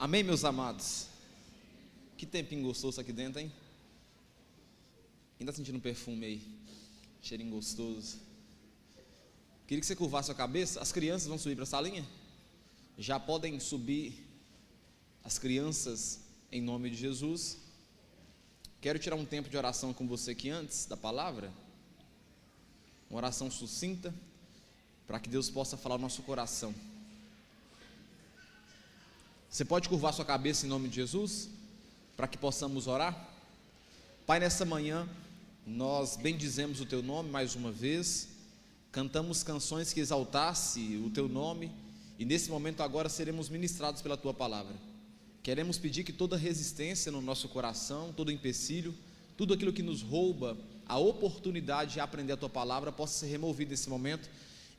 Amém, meus amados? Que tempinho gostoso aqui dentro, hein? Quem está sentindo um perfume aí? Cheirinho gostoso. Queria que você curvasse a cabeça. As crianças vão subir para a salinha? Já podem subir as crianças em nome de Jesus. Quero tirar um tempo de oração com você aqui antes da palavra. Uma oração sucinta, para que Deus possa falar no nosso coração. Você pode curvar sua cabeça em nome de Jesus, para que possamos orar? Pai, nessa manhã, nós bendizemos o Teu nome mais uma vez, cantamos canções que exaltasse o Teu nome, e nesse momento agora seremos ministrados pela Tua palavra. Queremos pedir que toda resistência no nosso coração, todo empecilho, tudo aquilo que nos rouba a oportunidade de aprender a Tua palavra possa ser removido nesse momento,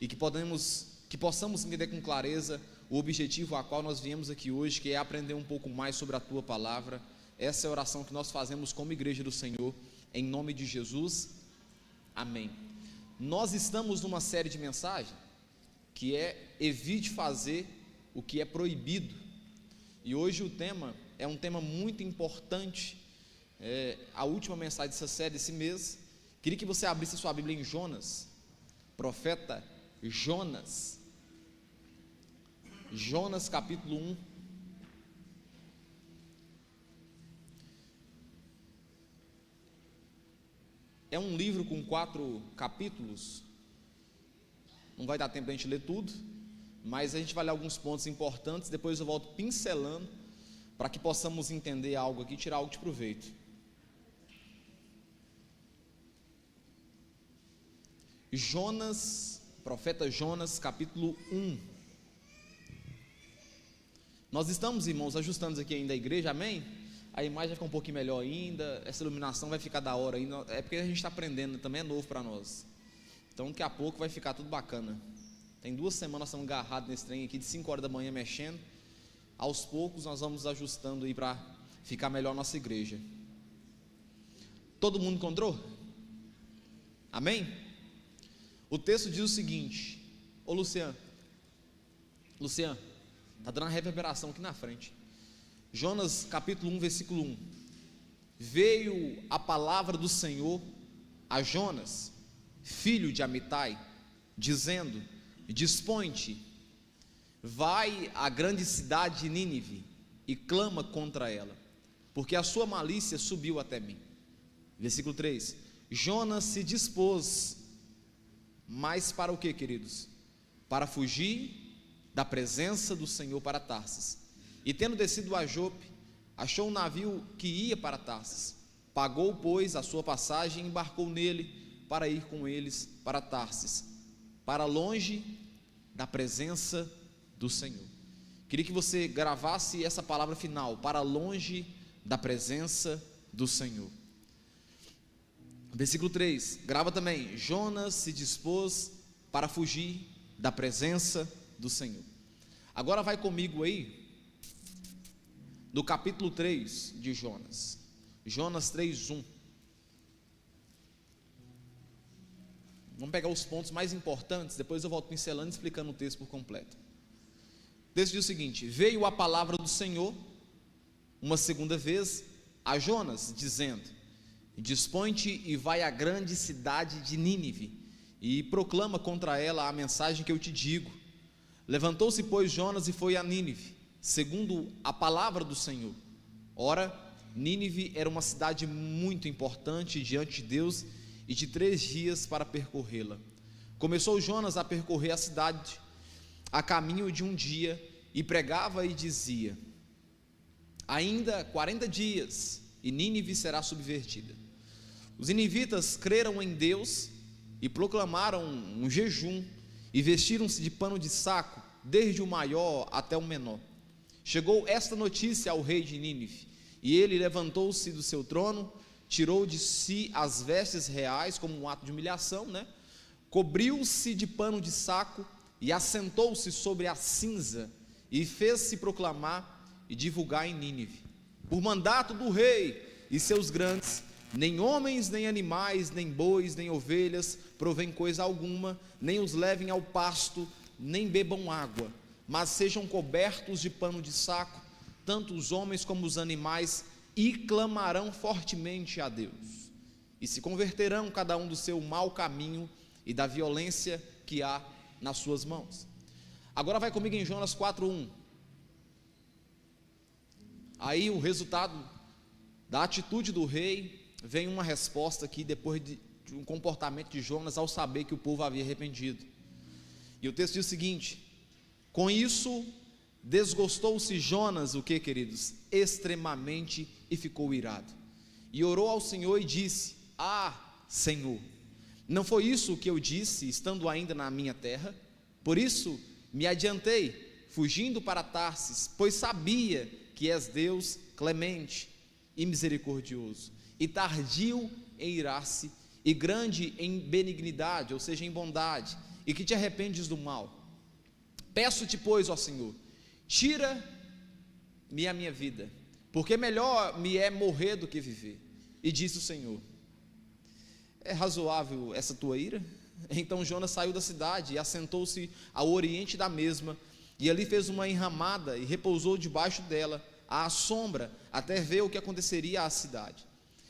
e que possamos entender com clareza o objetivo a qual nós viemos aqui hoje, que é aprender um pouco mais sobre a Tua palavra. Essa é a oração que nós fazemos como igreja do Senhor, em nome de Jesus, amém. Nós estamos numa série de mensagens, que é evite fazer o que é proibido, e hoje o tema é um tema muito importante, a última mensagem dessa série desse mês. Queria que você abrisse sua Bíblia em Jonas, profeta Jonas, Jonas capítulo 1, é um livro com 4 capítulos, não vai dar tempo da gente ler tudo, mas a gente vai ler alguns pontos importantes, depois eu volto pincelando, para que possamos entender algo aqui e tirar algo de proveito. Jonas, profeta Jonas, capítulo 1. Nós estamos, irmãos, ajustando aqui ainda a igreja, amém? A imagem vai ficar um pouquinho melhor ainda, essa iluminação vai ficar da hora ainda, é porque a gente está aprendendo, também é novo para nós. Então daqui a pouco vai ficar tudo bacana. Tem 2 semanas nós estamos agarrados nesse trem aqui, de 5 horas da manhã mexendo. Aos poucos nós vamos ajustando aí para ficar melhor a nossa igreja. Todo mundo encontrou? Amém? O texto diz o seguinte, ô Luciano, está dando uma reverberação aqui na frente. Jonas capítulo 1, versículo 1. Veio a palavra do Senhor a Jonas, filho de Amitai, dizendo: dispõe-te, vai à grande cidade de Nínive e clama contra ela, porque a sua malícia subiu até mim. Versículo 3. Jonas se dispôs, mas para o que, queridos? Para fugir da presença do Senhor para Tarsis. E tendo descido a Jope, achou um navio que ia para Tarsis. Pagou, pois, a sua passagem e embarcou nele para ir com eles para Tarsis, para longe da presença do Senhor. Queria que você gravasse essa palavra final, para longe da presença do Senhor. Versículo 3, grava também, Jonas se dispôs para fugir da presença do Senhor. Agora vai comigo aí, do capítulo 3 de Jonas, Jonas 3:1. Vamos pegar os pontos mais importantes, depois eu volto pincelando e explicando o texto por completo. O texto diz o seguinte: veio a palavra do Senhor uma segunda vez a Jonas, dizendo: dispõe-te e vai à grande cidade de Nínive e proclama contra ela a mensagem que eu te digo. Levantou-se, pois, Jonas e foi a Nínive, segundo a palavra do Senhor. Ora, Nínive era uma cidade muito importante diante de Deus, e de 3 dias para percorrê-la. Começou Jonas a percorrer a cidade a caminho de um dia, e pregava e dizia: ainda 40 dias e Nínive será subvertida. Os ninivitas creram em Deus e proclamaram um jejum, e vestiram-se de pano de saco, desde o maior até o menor. Chegou esta notícia ao rei de Nínive, e ele levantou-se do seu trono, tirou de si as vestes reais, como um ato de humilhação, cobriu-se de pano de saco, e assentou-se sobre a cinza, e fez-se proclamar e divulgar em Nínive, por mandato do rei e seus grandes: nem homens, nem animais, nem bois, nem ovelhas provém coisa alguma, nem os levem ao pasto, nem bebam água, mas sejam cobertos de pano de saco, tanto os homens como os animais, e clamarão fortemente a Deus, e se converterão cada um do seu mau caminho e da violência que há nas suas mãos. Agora vai comigo em Jonas 4:1. Aí o resultado da atitude do rei, vem uma resposta aqui depois de um comportamento de Jonas ao saber que o povo havia arrependido. E o texto diz o seguinte: com isso desgostou-se Jonas, o que, queridos? Extremamente, e ficou irado. E orou ao Senhor e disse: Senhor, não foi isso o que eu disse, estando ainda na minha terra? Por isso me adiantei, fugindo para Tarsis, pois sabia que és Deus clemente e misericordioso, e tardio em irar-se, e grande em benignidade, ou seja, em bondade, e que te arrependes do mal. Peço-te, pois, ó Senhor, tira-me a minha vida, porque melhor me é morrer do que viver. E disse o Senhor: é razoável essa tua ira? Então Jonas saiu da cidade e assentou-se ao oriente da mesma, e ali fez uma enramada e repousou debaixo dela, à sombra, até ver o que aconteceria à cidade.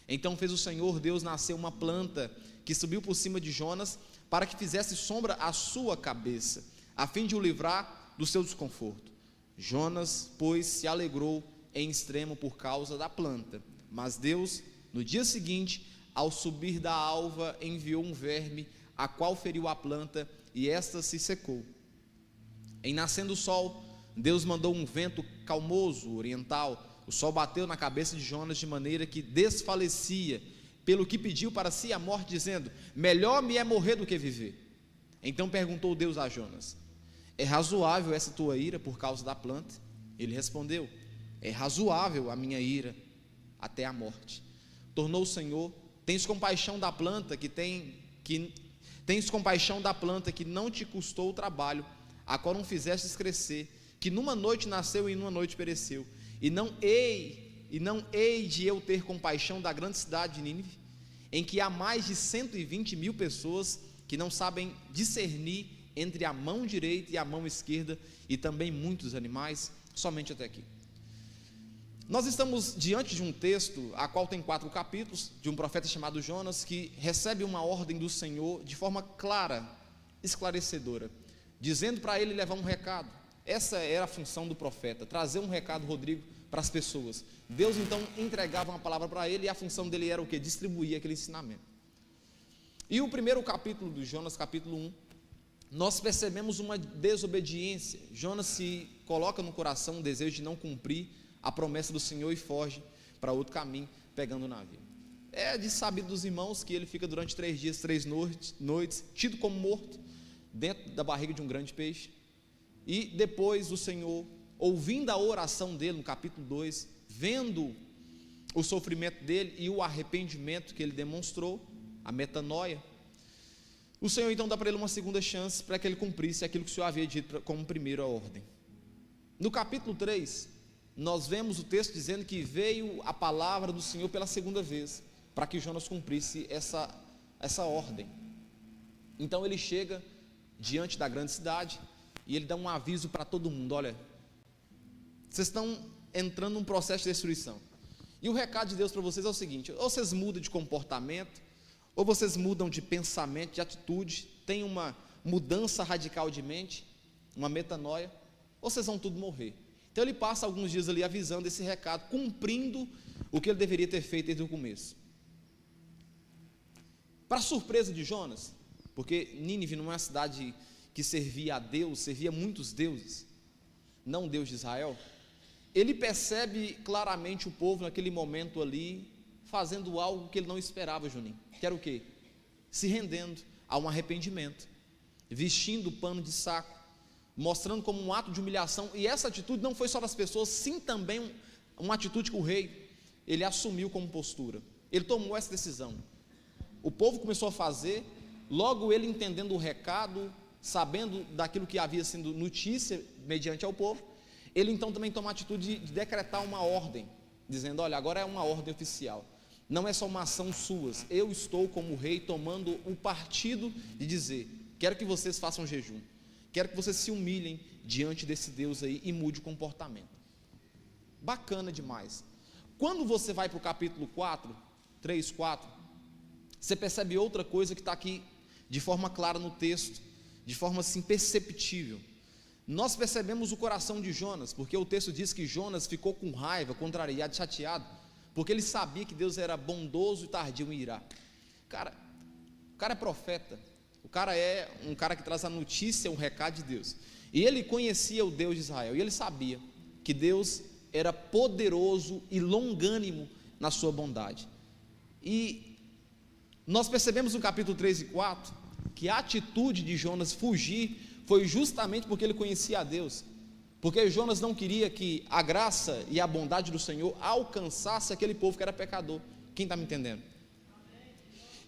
Então fez o Senhor Deus nascer uma planta que subiu por cima de Jonas, para que fizesse sombra à sua cabeça, a fim de o livrar do seu desconforto. Jonas, pois, se alegrou em extremo por causa da planta. Mas Deus, no dia seguinte, ao subir da alva, enviou um verme, a qual feriu a planta, e esta se secou. Em nascendo o sol, Deus mandou um vento calmoso, oriental. O sol bateu na cabeça de Jonas de maneira que desfalecia, pelo que pediu para si a morte, dizendo: melhor me é morrer do que viver. Então perguntou Deus a Jonas: é razoável essa tua ira por causa da planta? Ele respondeu: é razoável a minha ira até a morte. Tornou o Senhor: tens compaixão da planta tens compaixão da planta que não te custou o trabalho, a qual não fizestes crescer, que numa noite nasceu e numa noite pereceu. E não hei de eu ter compaixão da grande cidade de Nínive, em que há mais de 120 mil pessoas que não sabem discernir entre a mão direita e a mão esquerda, e também muitos animais. Somente até aqui. Nós estamos diante de um texto, a qual tem 4 capítulos, de um profeta chamado Jonas, que recebe uma ordem do Senhor de forma clara, esclarecedora, dizendo para ele levar um recado. Essa era a função do profeta, trazer um recado, Rodrigo, para as pessoas. Deus então entregava uma palavra para ele, e a função dele era o que? Distribuir aquele ensinamento. E o primeiro capítulo de Jonas, capítulo 1, nós percebemos uma desobediência. Jonas se coloca no coração um desejo de não cumprir a promessa do Senhor e foge para outro caminho, pegando o navio. É de sabido dos irmãos que ele fica durante 3 dias, 3 noites, tido como morto, dentro da barriga de um grande peixe. E depois o Senhor, ouvindo a oração dele no capítulo 2, vendo o sofrimento dele e o arrependimento que ele demonstrou, a metanoia, o Senhor então dá para ele uma segunda chance, para que ele cumprisse aquilo que o Senhor havia dito como primeira ordem. No capítulo 3, nós vemos o texto dizendo que veio a palavra do Senhor pela segunda vez, para que Jonas cumprisse essa ordem. Então ele chega diante da grande cidade, e ele dá um aviso para todo mundo: olha, vocês estão entrando num processo de destruição, e o recado de Deus para vocês é o seguinte: ou vocês mudam de comportamento, ou vocês mudam de pensamento, de atitude, tem uma mudança radical de mente, uma metanoia, ou vocês vão tudo morrer. Então ele passa alguns dias ali avisando esse recado, cumprindo o que ele deveria ter feito desde o começo. Para surpresa de Jonas, porque Nínive não é uma cidade que servia a Deus, servia muitos deuses, não o Deus de Israel, ele percebe claramente o povo naquele momento ali, fazendo algo que ele não esperava, Juninho, que era o quê? Se rendendo a um arrependimento, vestindo pano de saco, mostrando como um ato de humilhação. E essa atitude não foi só das pessoas, sim também uma atitude que o rei, ele assumiu como postura, ele tomou essa decisão. O povo começou a fazer, logo ele entendendo o recado, sabendo daquilo que havia sido notícia mediante ao povo, ele então também toma a atitude de decretar uma ordem, dizendo: olha, agora é uma ordem oficial, não é só uma ação suas, eu estou como rei tomando o partido de dizer: quero que vocês façam jejum, quero que vocês se humilhem diante desse Deus aí e mude o comportamento. bacana demais. Quando você vai para o capítulo 4, 3, 4, você percebe outra coisa que está aqui de forma clara no texto, de forma assim perceptível. Nós percebemos o coração de Jonas, porque o texto diz que Jonas ficou com raiva, contrariado, chateado, porque ele sabia que Deus era bondoso e tardio em irar. Cara, o cara é profeta, o cara é um cara que traz a notícia, um recado de Deus, e ele conhecia o Deus de Israel, e ele sabia que Deus era poderoso e longânimo na sua bondade. E nós percebemos no capítulo 3 e 4, que a atitude de Jonas fugir foi justamente porque ele conhecia a Deus, porque Jonas não queria que a graça e a bondade do Senhor alcançasse aquele povo que era pecador. Quem está me entendendo?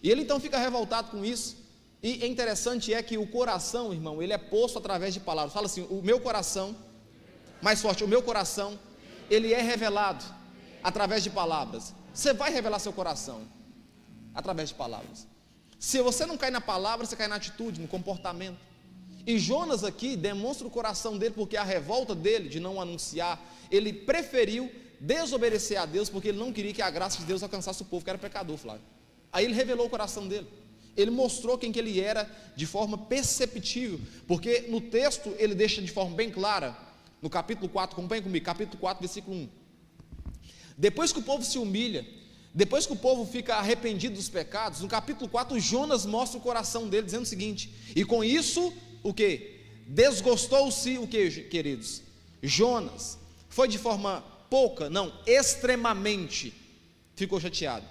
E ele então fica revoltado com isso, e interessante é que o coração, irmão, ele é posto através de palavras. Fala assim, o meu coração, mais forte, o meu coração, ele é revelado através de palavras. Você vai revelar seu coração através de palavras. Se você não cai na palavra, você cai na atitude, no comportamento. E Jonas aqui demonstra o coração dele, porque a revolta dele de não anunciar, ele preferiu desobedecer a Deus, porque ele não queria que a graça de Deus alcançasse o povo que era pecador, Flávio. Aí ele revelou o coração dele, ele mostrou quem que ele era de forma perceptível, porque no texto ele deixa de forma bem clara, no capítulo 4, acompanha comigo, capítulo 4, versículo 1. Depois que o povo se humilha, depois que o povo fica arrependido dos pecados, no capítulo 4, Jonas mostra o coração dele, dizendo o seguinte, e com isso, o que? Desgostou-se, o que, queridos? Jonas, foi de forma pouca? Não, extremamente, ficou chateado,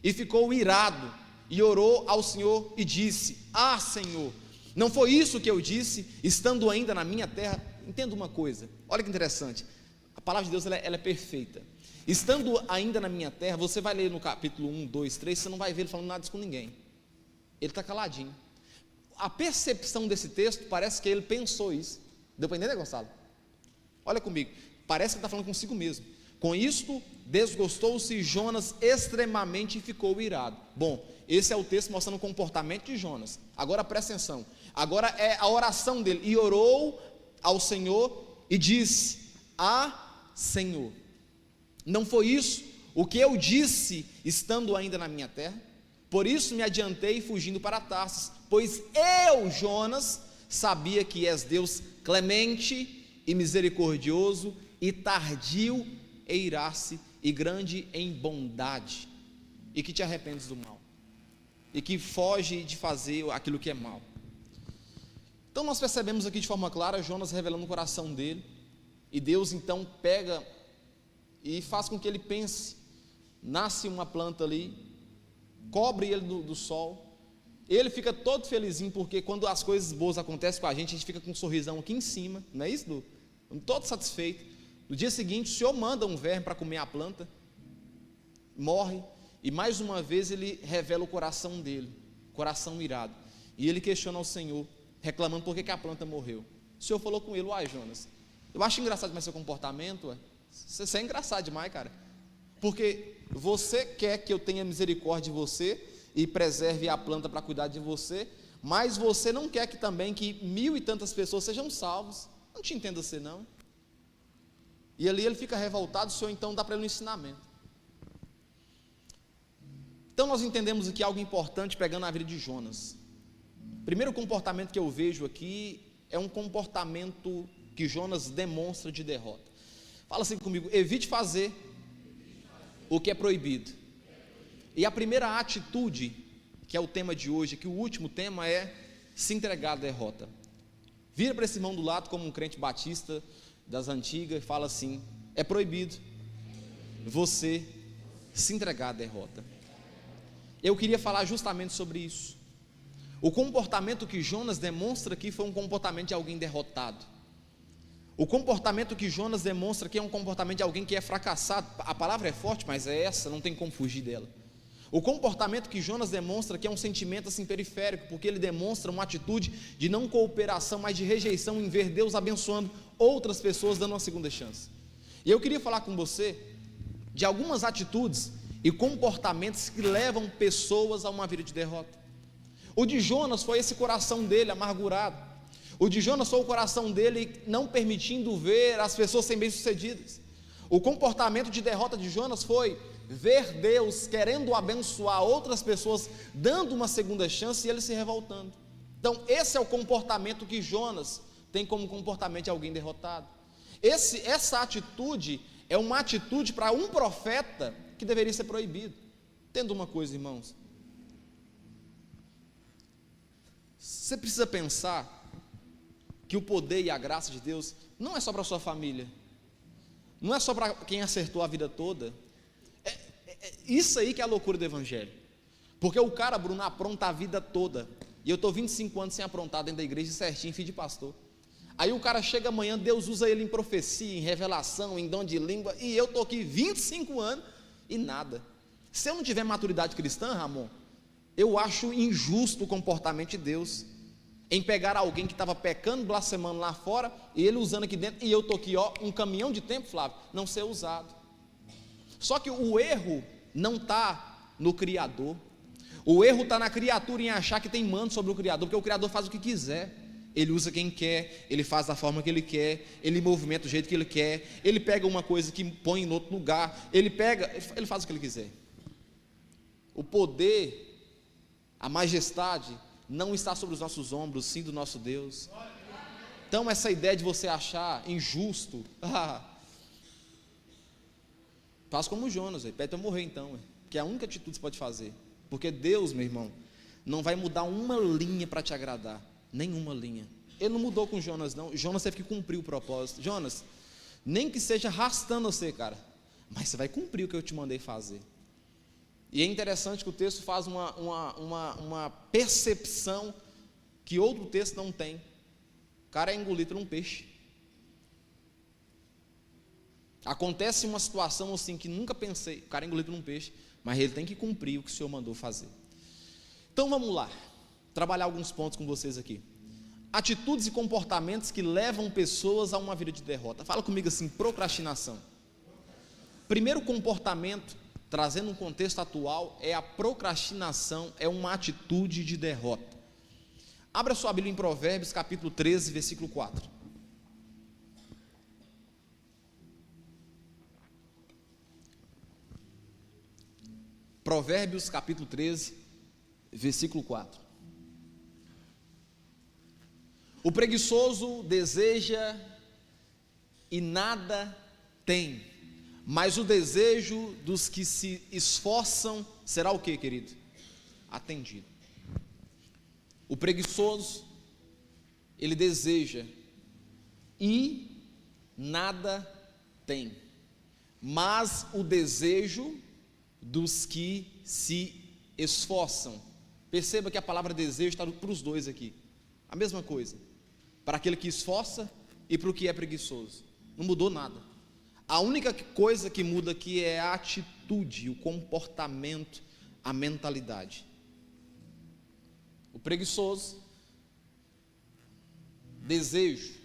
e ficou irado, e orou ao Senhor, e disse, ah Senhor, não foi isso que eu disse, estando ainda na minha terra? Entenda uma coisa, olha que interessante, a palavra de Deus ela é perfeita. Estando ainda na minha terra, você vai ler no capítulo 1, 2, 3, você não vai ver ele falando nada disso com ninguém, ele está caladinho. A percepção desse texto, parece que ele pensou isso. Deu para entender, Gonçalo? Olha comigo, parece que ele está falando consigo mesmo. Com isto, desgostou-se Jonas extremamente e ficou irado. Bom, esse é o texto mostrando o comportamento de Jonas. Agora presta atenção, agora é a oração dele, e orou ao Senhor, e disse, ah Senhor, não foi isso o que eu disse, estando ainda na minha terra? Por isso me adiantei fugindo para Tarsis, pois eu, Jonas, sabia que és Deus clemente e misericordioso, e tardio em irar-se, e grande em bondade, e que te arrependes do mal, e que foge de fazer aquilo que é mal. Então nós percebemos aqui de forma clara, Jonas revelando o coração dele, e Deus então pega e faz com que ele pense, nasce uma planta ali, cobre ele do sol, ele fica todo felizinho, porque quando as coisas boas acontecem com a gente fica com um sorrisão aqui em cima, não é isso, Du? Todo satisfeito. No dia seguinte, o Senhor manda um verme para comer a planta, morre, e mais uma vez ele revela o coração dele, coração irado, e ele questiona ao Senhor, reclamando por que a planta morreu. O Senhor falou com ele, uai Jonas, eu acho engraçado demais seu comportamento, você é engraçado demais, cara, porque você quer que eu tenha misericórdia de você e preserve a planta para cuidar de você, mas você não quer que também que 1000 e tantas pessoas sejam salvos. Não te entendo assim não. E ali ele fica revoltado, o Senhor então dá para ele um ensinamento. Então nós entendemos aqui algo importante pegando a vida de Jonas. Primeiro comportamento que eu vejo aqui é um comportamento que Jonas demonstra de derrota. Fala assim comigo, evite fazer o que é proibido. E a primeira atitude, que é o tema de hoje, que o último tema é se entregar à derrota. Vira para esse irmão do lado como um crente batista das antigas e fala assim, é proibido você se entregar à derrota. Eu queria falar justamente sobre isso. O comportamento que Jonas demonstra aqui foi um comportamento de alguém derrotado. O comportamento que Jonas demonstra aqui é um comportamento de alguém que é fracassado. A palavra é forte, mas é essa, não tem como fugir dela. O comportamento que Jonas demonstra aqui é um sentimento assim periférico, porque ele demonstra uma atitude de não cooperação, mas de rejeição em ver Deus abençoando outras pessoas, dando uma segunda chance. E eu queria falar com você de algumas atitudes e comportamentos que levam pessoas a uma vida de derrota. O de Jonas foi esse coração dele amargurado. O de Jonas foi o coração dele não permitindo ver as pessoas serem bem-sucedidas. O comportamento de derrota de Jonas foi ver Deus querendo abençoar outras pessoas, dando uma segunda chance e ele se revoltando. Então esse é o comportamento que Jonas tem como comportamento de alguém derrotado. Essa atitude é uma atitude para um profeta que deveria ser proibido. Entenda uma coisa, irmãos, você precisa pensar que o poder e a graça de Deus não é só para a sua família, não é só para quem acertou a vida toda. Isso aí que é a loucura do evangelho, porque o cara, Bruno, apronta a vida toda, e eu estou 25 anos sem aprontar dentro da igreja certinho, filho de pastor. Aí o cara chega amanhã, Deus usa ele em profecia, em revelação, em dom de língua, e eu estou aqui 25 anos e nada. Se eu não tiver maturidade cristã, Ramon, eu acho injusto o comportamento de Deus em pegar alguém que estava pecando, blasfemando lá fora, e ele usando aqui dentro, e eu estou aqui, ó, um caminhão de tempo, Flávio, não ser usado. Só que o erro não está no Criador, o erro está na criatura em achar que tem mando sobre o Criador, porque o Criador faz o que quiser, ele usa quem quer, ele faz da forma que ele quer, ele movimenta do jeito que ele quer, ele pega uma coisa que põe em outro lugar, ele faz o que ele quiser. O poder, a majestade, não está sobre os nossos ombros, sim do nosso Deus. Então essa ideia de você achar injusto, faz como Jonas, pede para morrer então, que é a única atitude que você pode fazer, porque Deus, meu irmão, não vai mudar uma linha para te agradar, nenhuma linha. Ele não mudou com Jonas não, Jonas teve que cumprir o propósito. Jonas, nem que seja arrastando você, cara, mas você vai cumprir o que eu te mandei fazer. E é interessante que o texto faz uma percepção que outro texto não tem. O cara é engolido por um peixe. Acontece uma situação assim que nunca pensei, o cara é engolido por um peixe, mas ele tem que cumprir o que o Senhor mandou fazer. Então vamos lá, trabalhar alguns pontos com vocês aqui. Atitudes e comportamentos que levam pessoas a uma vida de derrota. Fala comigo assim, procrastinação. Primeiro comportamento, trazendo um contexto atual, é a procrastinação, é uma atitude de derrota. Abra sua Bíblia em Provérbios capítulo 13, versículo 4. Provérbios capítulo 13, versículo 4. O preguiçoso deseja e nada tem, mas o desejo dos que se esforçam será o que, querido? Atendido. O preguiçoso, ele deseja e nada tem, mas o desejo dos que se esforçam. Perceba que a palavra desejo está para os dois aqui, a mesma coisa, para aquele que esforça e para o que é preguiçoso, não mudou nada. A única coisa que muda aqui é a atitude, o comportamento, a mentalidade. O preguiçoso, desejo,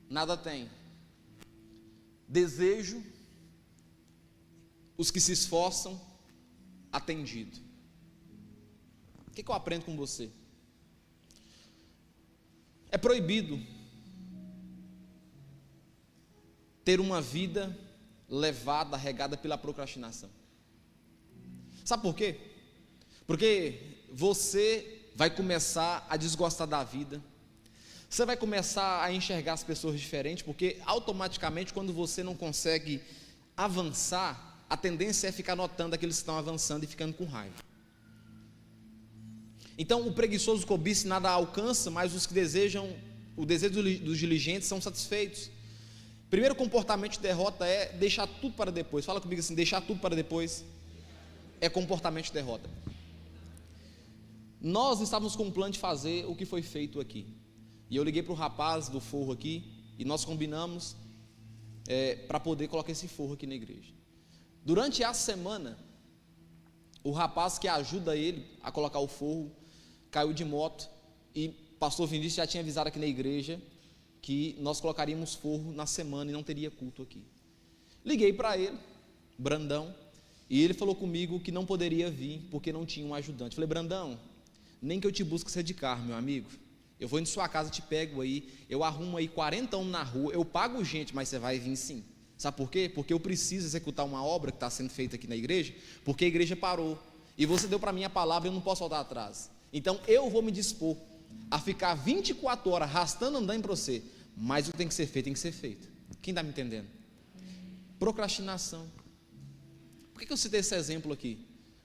nada tem. Desejo, os que se esforçam, atendido. O que eu aprendo com você? É proibido ter uma vida levada, regada pela procrastinação. Sabe por quê? Porque você vai começar a desgostar da vida, você vai começar a enxergar as pessoas diferentes, porque automaticamente quando você não consegue avançar, a tendência é ficar notando aqueles que estão avançando e ficando com raiva. Então o preguiçoso cobiça nada alcança, mas os que desejam, o desejo dos diligentes são satisfeitos. Primeiro comportamento de derrota é deixar tudo para depois. Fala comigo assim, deixar tudo para depois é comportamento de derrota. Nós estávamos com um plano de fazer o que foi feito aqui, e eu liguei para o rapaz do forro aqui, e nós combinamos para poder colocar esse forro aqui na igreja. Durante a semana, o rapaz que ajuda ele a colocar o forro caiu de moto, e pastor Vinícius já tinha avisado aqui na igreja que nós colocaríamos forro na semana e não teria culto aqui. Liguei para ele, Brandão, e ele falou comigo que não poderia vir porque não tinha um ajudante. Falei, Brandão, nem que eu te busque ser de carro, meu amigo, eu vou em sua casa, te pego aí, eu arrumo aí 40 homens na rua, eu pago gente, mas você vai vir sim. Sabe por quê? Porque eu preciso executar uma obra que está sendo feita aqui na igreja, porque a igreja parou. E você deu para mim a palavra, eu não posso voltar atrás. Então eu vou me dispor a ficar 24 horas arrastando andando para você. Mas o que tem que ser feito, tem que ser feito. Quem está me entendendo? Procrastinação. Por que eu citei esse exemplo aqui?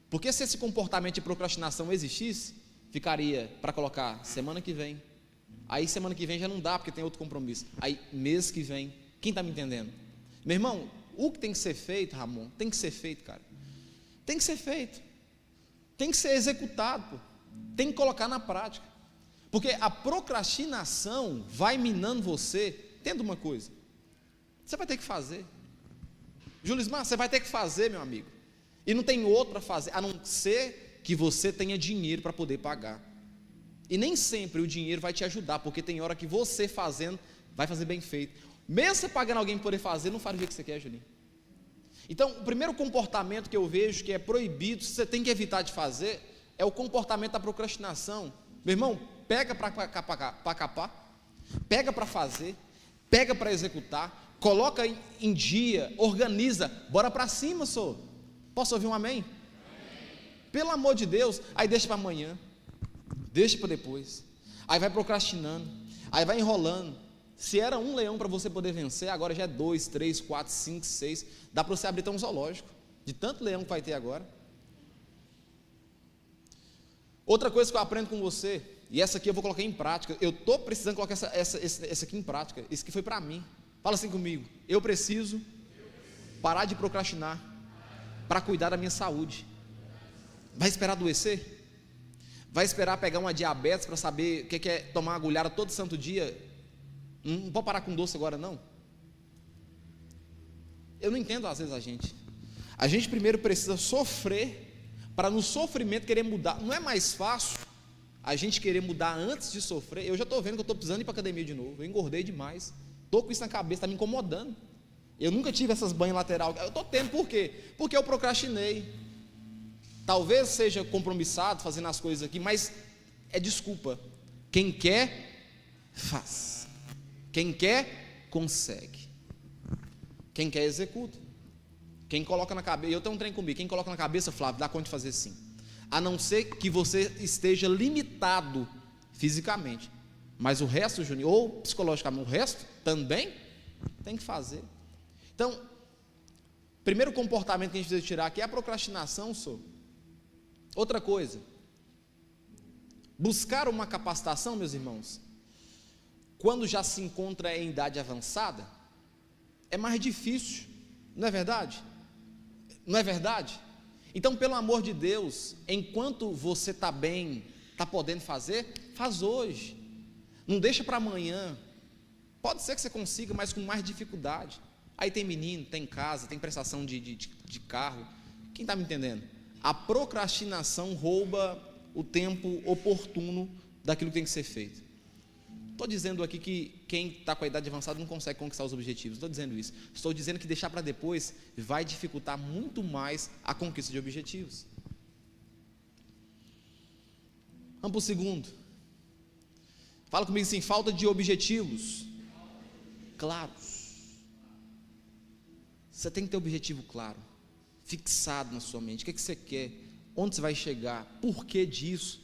Porque se esse comportamento de procrastinação existisse, ficaria para colocar semana que vem. Aí semana que vem já não dá, porque tem outro compromisso. Aí mês que vem. Quem está me entendendo? Meu irmão, o que tem que ser feito, Ramon, tem que ser feito, cara. Tem que ser feito. Tem que ser executado, pô. Tem que colocar na prática. Porque a procrastinação vai minando você. Entenda uma coisa, você vai ter que fazer. Júlio Ismar, você vai ter que fazer, meu amigo. E não tem outro para fazer, a não ser que você tenha dinheiro para poder pagar. E nem sempre o dinheiro vai te ajudar, porque tem hora que você fazendo, vai fazer bem feito. Mesmo você pagando alguém para poder fazer, não faz do jeito que você quer, Julinho. Então, o primeiro comportamento que eu vejo que é proibido, você tem que evitar de fazer, é o comportamento da procrastinação. Meu irmão, pega para capar, pega para fazer, pega para executar, coloca em dia, organiza, bora para cima, senhor. Posso ouvir um amém? Pelo amor de Deus. Aí deixa para amanhã, deixa para depois, aí vai procrastinando, aí vai enrolando. Se era um leão para você poder vencer, agora já é 2, 3, 4, 5, 6, dá para você abrir até um zoológico, de tanto leão que vai ter agora. Outra coisa que eu aprendo com você, e essa aqui eu vou colocar em prática, eu estou precisando colocar essa aqui em prática, isso que foi para mim. Fala assim comigo: eu preciso parar de procrastinar para cuidar da minha saúde. Vai esperar adoecer? Vai esperar pegar uma diabetes para saber o que é tomar uma agulhada todo santo dia? Não pode parar com doce agora não? Eu não entendo às vezes a gente primeiro precisa sofrer, para no sofrimento querer mudar. Não é mais fácil a gente querer mudar antes de sofrer? Eu já estou vendo que eu estou precisando ir para a academia de novo, eu engordei demais, estou com isso na cabeça, está me incomodando. Eu nunca tive essas banhas lateral, eu estou tendo. Por quê? Porque eu procrastinei. Talvez seja compromissado fazendo as coisas aqui, mas é desculpa. Quem quer, faz. Quem quer, consegue. Quem quer, executa. Quem coloca na cabeça, eu tenho um trem comigo, quem coloca na cabeça, Flávio, dá conta de fazer sim. A não ser que você esteja limitado fisicamente. Mas o resto, Juninho, ou psicologicamente, o resto também tem que fazer. Então, primeiro comportamento que a gente precisa tirar aqui é a procrastinação, senhor. Outra coisa, buscar uma capacitação, meus irmãos, quando já se encontra em idade avançada, é mais difícil, não é verdade? Não é verdade? Então, pelo amor de Deus, enquanto você está bem, está podendo fazer, faz hoje, não deixa para amanhã. Pode ser que você consiga, mas com mais dificuldade. Aí tem menino, tem casa, tem prestação de carro. Quem está me entendendo? A procrastinação rouba o tempo oportuno daquilo que tem que ser feito. Estou dizendo aqui que quem está com a idade avançada não consegue conquistar os objetivos. Estou dizendo isso. Estou dizendo que deixar para depois vai dificultar muito mais a conquista de objetivos. Vamos para o segundo. Fala comigo assim: falta de objetivos claros. Você tem que ter objetivo claro, fixado na sua mente. O que você quer? Onde você vai chegar? Por que disso?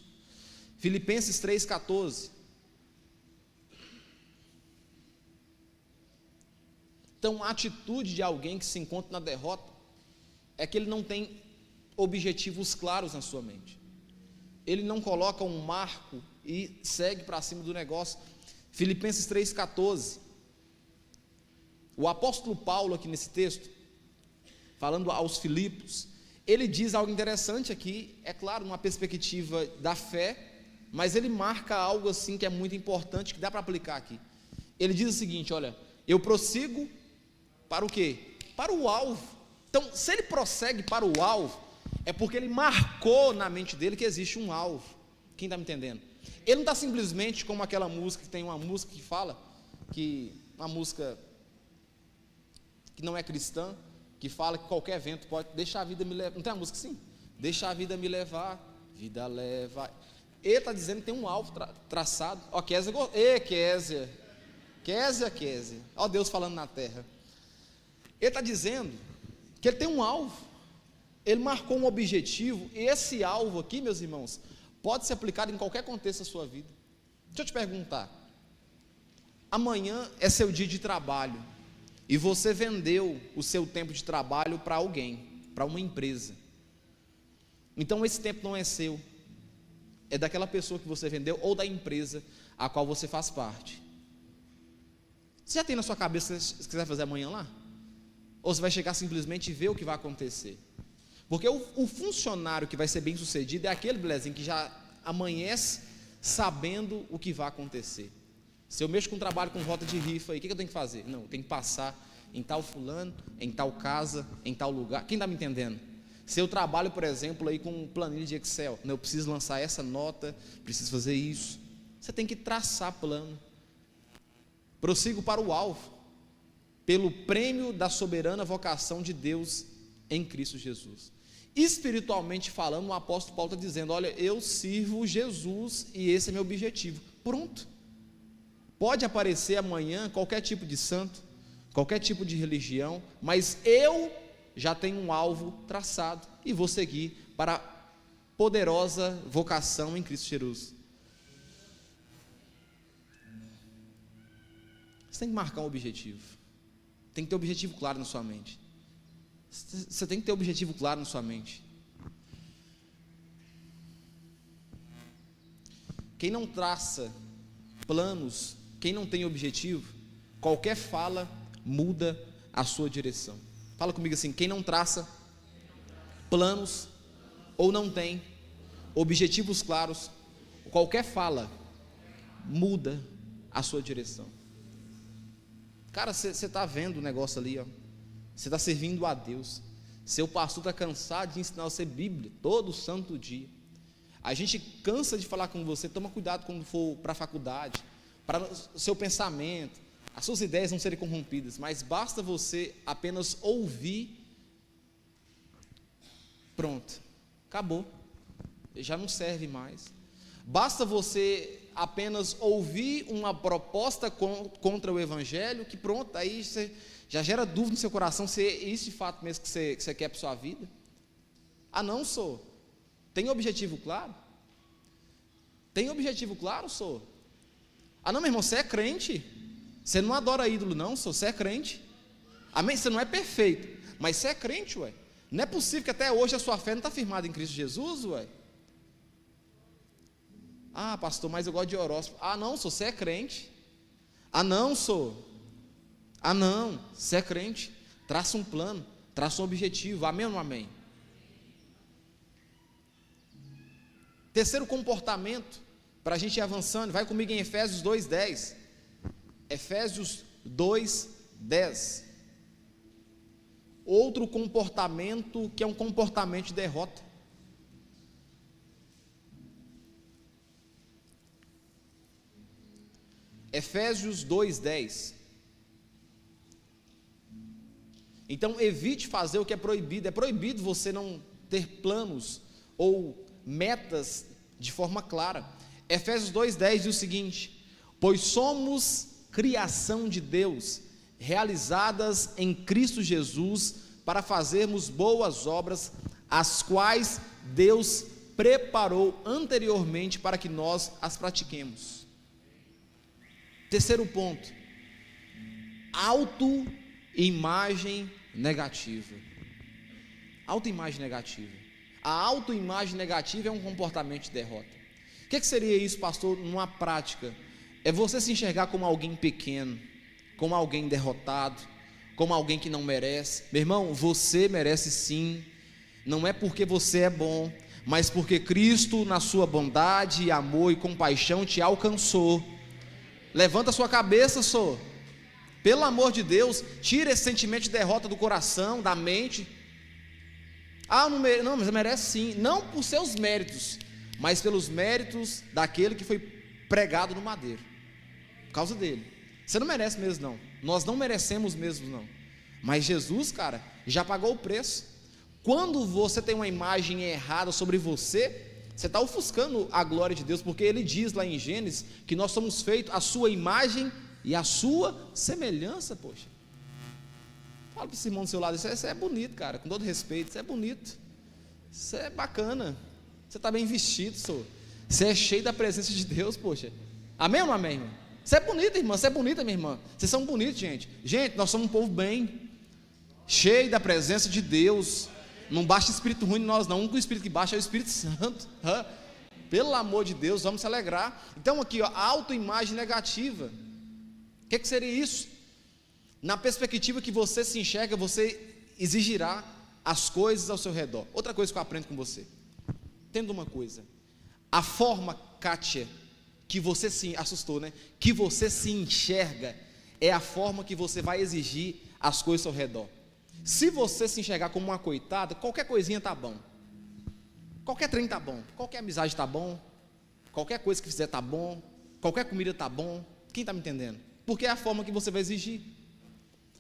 Filipenses 3,14. Então, a atitude de alguém que se encontra na derrota é que ele não tem objetivos claros na sua mente. Ele não coloca um marco e segue para cima do negócio. Filipenses 3,14. O apóstolo Paulo, aqui nesse texto, falando aos Filipos, ele diz algo interessante aqui, é claro, numa perspectiva da fé, mas ele marca algo assim que é muito importante, que dá para aplicar aqui. Ele diz o seguinte: olha, eu prossigo para o quê? Para o alvo. Então, se ele prossegue para o alvo, é porque ele marcou na mente dele que existe um alvo. Quem está me entendendo? Ele não está simplesmente como aquela música, que tem uma música que fala, que uma música que não é cristã, que fala que qualquer vento pode deixar a vida me levar. Não tem uma música assim? Deixa a vida me levar, vida leva. Ele está dizendo que tem um alvo traçado. Ó, Kézia, Kézia. Ó Deus falando na terra. Ele está dizendo que ele tem um alvo, ele marcou um objetivo, e esse alvo aqui, meus irmãos, pode ser aplicado em qualquer contexto da sua vida. Deixa eu te perguntar, amanhã é seu dia de trabalho, e você vendeu o seu tempo de trabalho para alguém, para uma empresa. Então esse tempo não é seu, é daquela pessoa que você vendeu, ou da empresa a qual você faz parte. Você já tem na sua cabeça o que você vai fazer amanhã lá? Ou você vai chegar simplesmente e ver o que vai acontecer? Porque o funcionário que vai ser bem sucedido é aquele, belezinho, que já amanhece sabendo o que vai acontecer. Se eu mexo com trabalho com rota de rifa, o que eu tenho que fazer? Não, eu tenho que passar em tal fulano, em tal casa, em tal lugar. Quem está me entendendo? Se eu trabalho, por exemplo, aí com planilha de Excel, eu preciso lançar essa nota, preciso fazer isso. Você tem que traçar plano. Prossigo para o alvo, pelo prêmio da soberana vocação de Deus em Cristo Jesus. Espiritualmente falando, o apóstolo Paulo está dizendo: olha, eu sirvo Jesus e esse é meu objetivo. Pronto. Pode aparecer amanhã qualquer tipo de santo, qualquer tipo de religião, mas eu já tenho um alvo traçado e vou seguir para a poderosa vocação em Cristo Jesus. Você tem que marcar um objetivo, tem que ter um objetivo claro na sua mente. Você tem que ter um objetivo claro na sua mente. Quem não traça planos, quem não tem objetivo, qualquer fala muda a sua direção. Fala comigo assim: quem não traça planos ou não tem objetivos claros, qualquer fala muda a sua direção. Cara, você está vendo o negócio ali, ó. Você está servindo a Deus. Seu pastor está cansado de ensinar você Bíblia todo santo dia. A gente cansa de falar com você. Toma cuidado quando for para a faculdade, para o seu pensamento, as suas ideias não serem corrompidas. Mas basta você apenas ouvir. Pronto, acabou. Já não serve mais. Basta você apenas ouvir uma proposta contra o Evangelho, que pronto, aí você já gera dúvida no seu coração se é isso de fato mesmo que você quer para a sua vida. Ah, não, sou. Tem objetivo claro? Tem objetivo claro, sou? Ah, não, meu irmão, você é crente. Você não adora ídolo, não, sou. Você é crente. Amém? Você não é perfeito, mas você é crente, ué. Não é possível que até hoje a sua fé não está firmada em Cristo Jesus, ué. Ah, pastor, mas eu gosto de horóscopo. Ah, não, sou. Você é crente. Ah, não, sou. Ah, não, você é crente. Traça um plano, traça um objetivo. Amém ou não amém? Terceiro comportamento, para a gente ir avançando, vai comigo em Efésios 2:10. Efésios 2:10. Outro comportamento que é um comportamento de derrota. Efésios 2:10. Então evite fazer o que é proibido. É proibido você não ter planos ou metas de forma clara. Efésios 2:10 diz o seguinte: pois somos criação de Deus, realizadas em Cristo Jesus, para fazermos boas obras, as quais Deus preparou anteriormente para que nós as pratiquemos. Terceiro ponto: autoimagem negativa. Autoimagem negativa. A autoimagem negativa é um comportamento de derrota. O que seria isso, pastor, numa prática? É você se enxergar como alguém pequeno, como alguém derrotado, como alguém que não merece. Meu irmão, você merece sim. Não é porque você é bom, mas porque Cristo, na sua bondade, amor e compaixão, te alcançou. Levanta a sua cabeça, só. Pelo amor de Deus, tira esse sentimento de derrota do coração, da mente. Ah, não, mas merece sim. Não por seus méritos, mas pelos méritos daquele que foi pregado no madeiro. Por causa dele. Você não merece mesmo, não. Nós não merecemos mesmo, não. Mas Jesus, cara, já pagou o preço. Quando você tem uma imagem errada sobre você está ofuscando a glória de Deus, porque ele diz lá em Gênesis que nós somos feitos à sua imagem e à sua semelhança, poxa. Fala para esse irmão do seu lado, isso é bonito, cara, com todo respeito, isso é bonito, isso é bacana, você está bem vestido, senhor. Você é cheio da presença de Deus, poxa. Amém ou não amém, irmão? Você é bonita, irmã, você é bonita, minha irmã. Vocês são bonitos, gente. Gente, nós somos um povo bem, cheio da presença de Deus. Não baixa espírito ruim em nós, não. O único espírito que baixa é o Espírito Santo. Pelo amor de Deus, vamos se alegrar. Então aqui, ó, autoimagem negativa. O que seria isso? Na perspectiva que você se enxerga, você exigirá as coisas ao seu redor. Outra coisa que eu aprendo com você. Entenda uma coisa. A forma, Kátia, que você se assustou, né? Que você se enxerga é a forma que você vai exigir as coisas ao seu redor. Se você se enxergar como uma coitada, qualquer coisinha tá bom. Qualquer trem tá bom, qualquer amizade tá bom, qualquer coisa que fizer tá bom, qualquer comida tá bom. Quem está me entendendo? Porque é a forma que você vai exigir.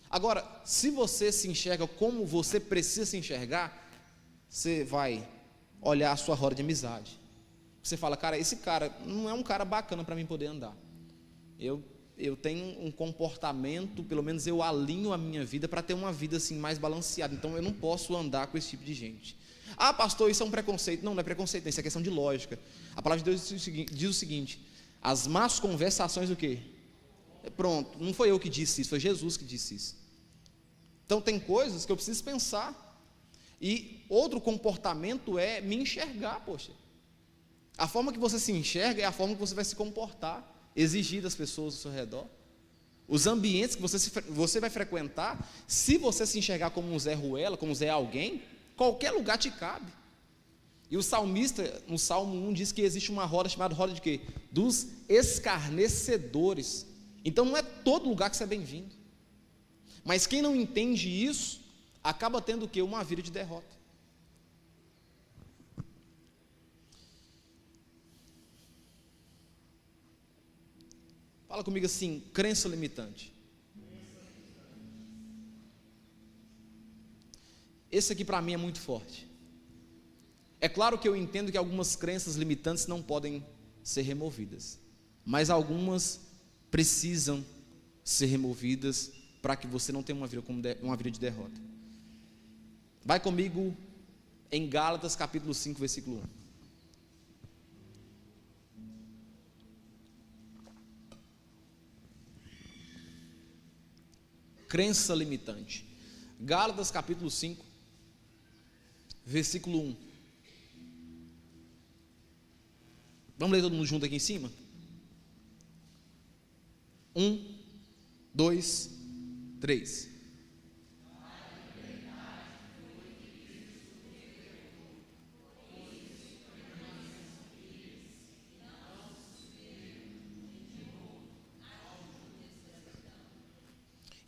Agora, se você se enxerga como você precisa se enxergar, você vai olhar a sua roda de amizade. Você fala, cara, esse cara não é um cara bacana para mim poder andar. Eu tenho um comportamento, pelo menos eu alinho a minha vida para ter uma vida assim mais balanceada. Então eu não posso andar com esse tipo de gente. Ah, pastor, isso é um preconceito. Não, não é preconceito, isso é questão de lógica. A palavra de Deus diz o seguinte: as más conversações o quê? Pronto, não foi eu que disse isso, foi Jesus que disse isso. Então tem coisas que eu preciso pensar. E outro comportamento é me enxergar, poxa. A forma que você se enxerga é a forma que você vai se comportar, exigir das pessoas ao seu redor. Os ambientes que você vai frequentar, se você se enxergar como um Zé Ruela, como um Zé alguém, qualquer lugar te cabe. E o salmista, no Salmo 1, diz que existe uma roda chamada roda de quê? Dos escarnecedores. Então não é todo lugar que você é bem-vindo. Mas quem não entende isso, acaba tendo o quê? Uma vida de derrota. Fala comigo assim, crença limitante. Esse aqui para mim é muito forte. É claro que eu entendo que algumas crenças limitantes não podem ser removidas, mas algumas precisam ser removidas para que você não tenha uma vida de derrota. Vai comigo em Gálatas capítulo 5, versículo 1. Crença limitante. Gálatas capítulo 5, versículo 1. Vamos ler todo mundo junto aqui em cima? 1, 2, 3.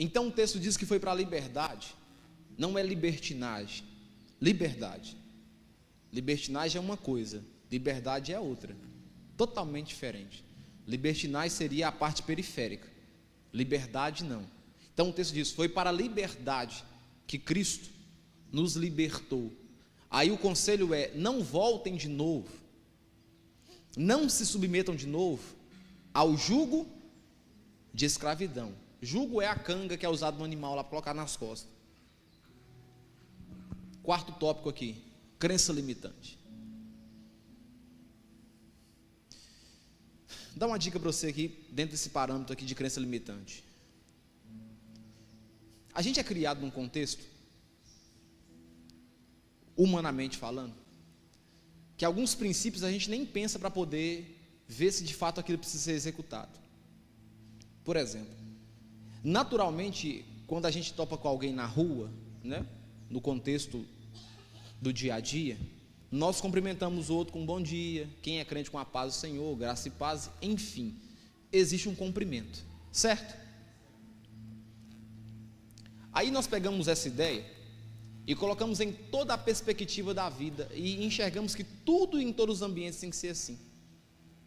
Então o texto diz que foi para a liberdade. Não é libertinagem. Liberdade. Libertinagem é uma coisa, liberdade é outra. Totalmente diferente. Libertinagem seria a parte periférica. Liberdade não. Então o texto diz, foi para a liberdade que Cristo nos libertou. Aí o conselho é, não voltem de novo. Não se submetam de novo ao jugo de escravidão. Jugo é a canga que é usada no animal lá para colocar nas costas. Quarto tópico aqui, crença limitante. Dá uma dica para você aqui, dentro desse parâmetro aqui de crença limitante. A gente é criado num contexto, humanamente falando, que alguns princípios a gente nem pensa para poder ver se de fato aquilo precisa ser executado. Por exemplo, naturalmente, quando a gente topa com alguém na rua, né, no contexto do dia a dia, nós cumprimentamos o outro com um bom dia, quem é crente com a paz do Senhor, graça e paz, enfim, existe um cumprimento, certo? Aí nós pegamos essa ideia e colocamos em toda a perspectiva da vida e enxergamos que tudo em todos os ambientes tem que ser assim.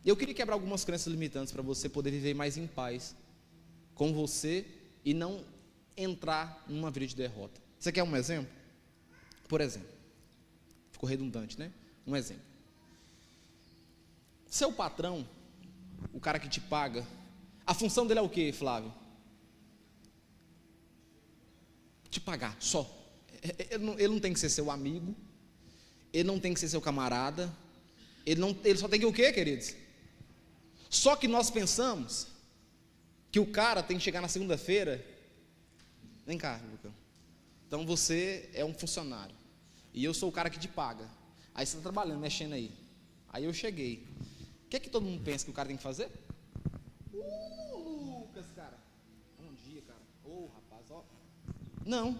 Eu queria quebrar algumas crenças limitantes para você poder viver mais em paz com você e não entrar numa vida de derrota. Você quer um exemplo? Por exemplo, ficou redundante, né? Um exemplo. Seu patrão, o cara que te paga, a função dele é o quê, Flávio? te pagar, só. Ele não tem que ser seu amigo, ele não tem que ser seu camarada, ele só tem que o quê, queridos? Só que nós pensamos que o cara tem que chegar na segunda-feira, vem cá, Lucão, então você é um funcionário, e eu sou o cara que te paga, aí você está trabalhando, mexendo aí eu cheguei, o que é que todo mundo pensa que o cara tem que fazer? Lucas, cara, bom dia, cara, rapaz, ó, não,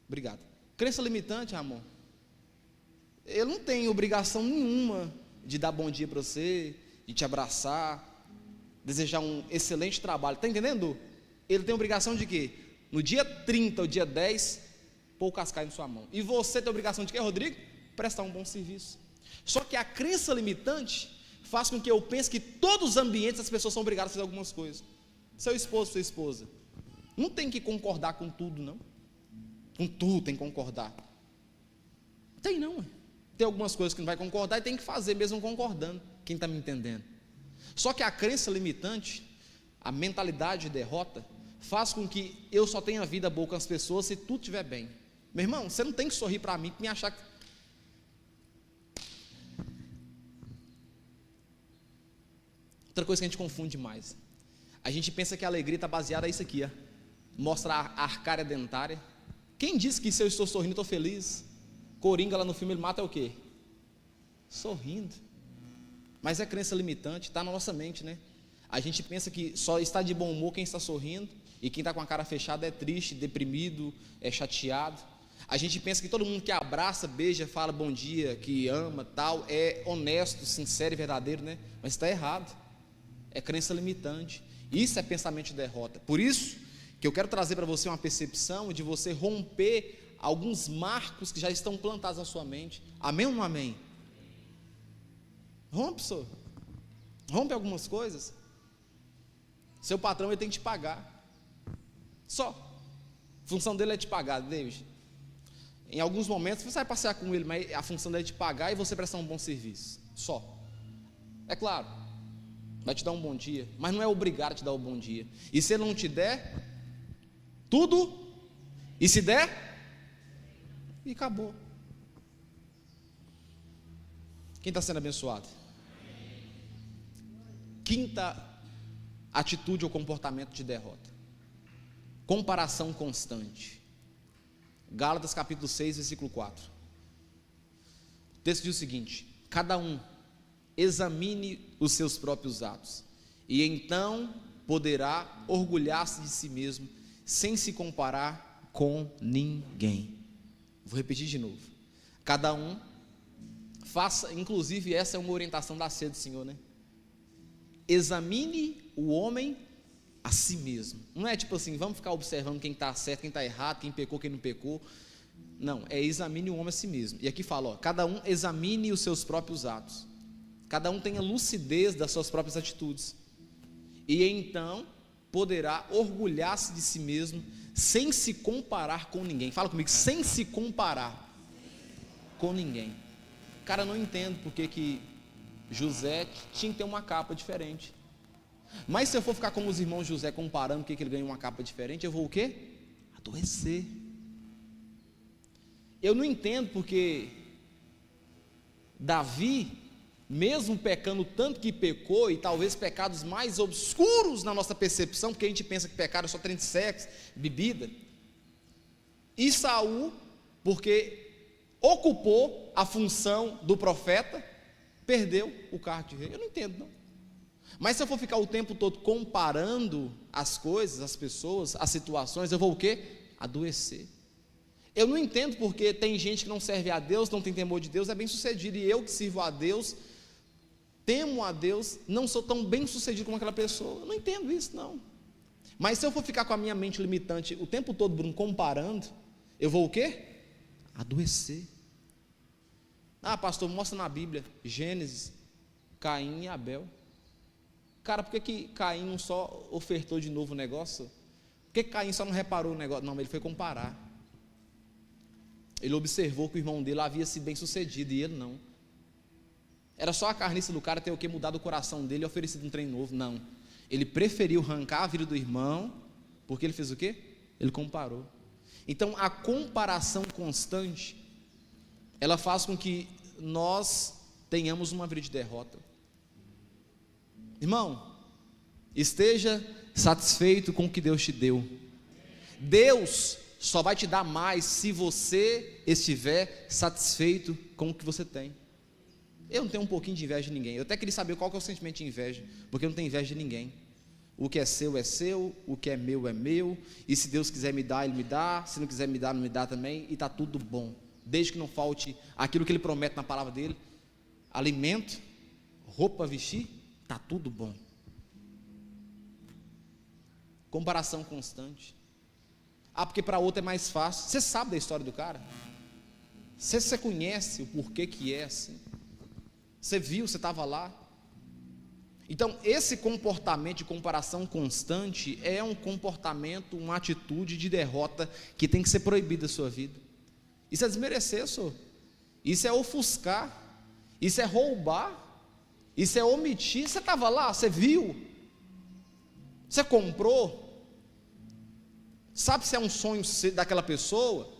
obrigado, crença limitante, amor, eu não tenho obrigação nenhuma de dar bom dia para você, de te abraçar, desejar um excelente trabalho, está entendendo? Ele tem obrigação de quê? No dia 30 ou dia 10, pôr o cascalho em sua mão. E você tem obrigação de quê, Rodrigo? Prestar um bom serviço. Só que a crença limitante faz com que eu pense que todos os ambientes as pessoas são obrigadas a fazer algumas coisas. Seu esposo, sua esposa, não tem que concordar com tudo, não. Com tudo tem que concordar. Tem não, tem algumas coisas que não vai concordar e tem que fazer mesmo concordando. Quem está me entendendo? Só que a crença limitante, a mentalidade de derrota, faz com que eu só tenha vida boa com as pessoas se tudo estiver bem. Meu irmão, você não tem que sorrir para mim, me achar que... Outra coisa que a gente confunde mais, a gente pensa que a alegria está baseada nisso aqui, ó. Mostra a arcária dentária. Quem disse que se eu estou sorrindo, estou feliz? Coringa lá no filme, ele mata é o quê? Sorrindo. Mas é crença limitante, está na nossa mente, né? A gente pensa que só está de bom humor quem está sorrindo, e quem está com a cara fechada é triste, deprimido, é chateado. A gente pensa que todo mundo que abraça, beija, fala bom dia, que ama, tal, é honesto, sincero e verdadeiro, né? Mas está errado. É crença limitante. Isso é pensamento de derrota. Por isso que eu quero trazer para você uma percepção de você romper alguns marcos que já estão plantados na sua mente. Amém ou não amém? Rompe, senhor. Rompe algumas coisas. Seu patrão, ele tem que te pagar. Só. A função dele é te pagar, David. Em alguns momentos você vai passear com ele, mas a função dele é te pagar e você prestar um bom serviço. Só. É claro, vai te dar um bom dia, mas não é obrigado a te dar o bom dia. E se ele não te der, tudo, e se der, e acabou. Quem está sendo abençoado? Quinta atitude ou comportamento de derrota: comparação constante. Gálatas capítulo 6, versículo 4. O texto diz o seguinte: cada um examine os seus próprios atos, e então poderá orgulhar-se de si mesmo, sem se comparar com ninguém. Vou repetir de novo. Cada um faça, inclusive essa é uma orientação da ceia do Senhor, né? Examine o homem a si mesmo. Não é tipo assim, vamos ficar observando quem está certo, quem está errado, quem pecou, quem não pecou. Não, é examine o homem a si mesmo. E aqui fala, ó, cada um examine os seus próprios atos. Cada um tenha lucidez das suas próprias atitudes. E então poderá orgulhar-se de si mesmo, sem se comparar com ninguém. Fala comigo, sem se comparar com ninguém. Cara, eu não entendo porque que José tinha que ter uma capa diferente. Mas se eu for ficar como os irmãos José comparando porque que ele ganhou uma capa diferente, eu vou o quê? Adoecer. Eu não entendo porque Davi, mesmo pecando tanto que pecou, e talvez pecados mais obscuros na nossa percepção, porque a gente pensa que pecado é só trem de sexo, bebida, e Saul, porque ocupou a função do profeta, perdeu o cargo de rei. Eu não entendo não. Mas se eu for ficar o tempo todo comparando as coisas, as pessoas, as situações, eu vou o quê? Adoecer. Eu não entendo porque tem gente que não serve a Deus, não tem temor de Deus, é bem sucedido, e eu que sirvo a Deus, temo a Deus, não sou tão bem sucedido como aquela pessoa. Eu não entendo isso não. Mas se eu for ficar com a minha mente limitante o tempo todo, Bruno, comparando, eu vou o quê? Adoecer. Ah, pastor, mostra na Bíblia, Gênesis, Caim e Abel. Cara, por que Caim não só ofertou de novo o negócio? Por que Caim só não reparou o negócio? Não, mas ele foi comparar. Ele observou que o irmão dele havia sido bem sucedido e ele não. Era só a carniça do cara ter o que mudado o coração dele e oferecido um trem novo. Não. Ele preferiu arrancar a vida do irmão, porque ele fez o quê? Ele comparou. Então, a comparação constante, ela faz com que nós tenhamos uma vida de derrota. Irmão, esteja satisfeito com o que Deus te deu. Deus só vai te dar mais se você estiver satisfeito com o que você tem. Eu não tenho um pouquinho de inveja de ninguém. Eu até queria saber qual que é o sentimento de inveja, porque eu não tenho inveja de ninguém. O que é seu, o que é meu, e se Deus quiser me dar, Ele me dá, se não quiser me dar, não me dá também, e está tudo bom, desde que não falte aquilo que Ele promete na palavra dEle, alimento, roupa a vestir, está tudo bom. Comparação constante. Porque para outro é mais fácil. Você sabe da história do cara? Você conhece o porquê que é assim? Você viu, você estava lá? Então, esse comportamento de comparação constante é um comportamento, uma atitude de derrota que tem que ser proibida da sua vida. Isso é desmerecer, senhor. Isso é ofuscar. Isso é roubar. Isso é omitir. Você estava lá, você viu? Você comprou? Sabe se é um sonho daquela pessoa?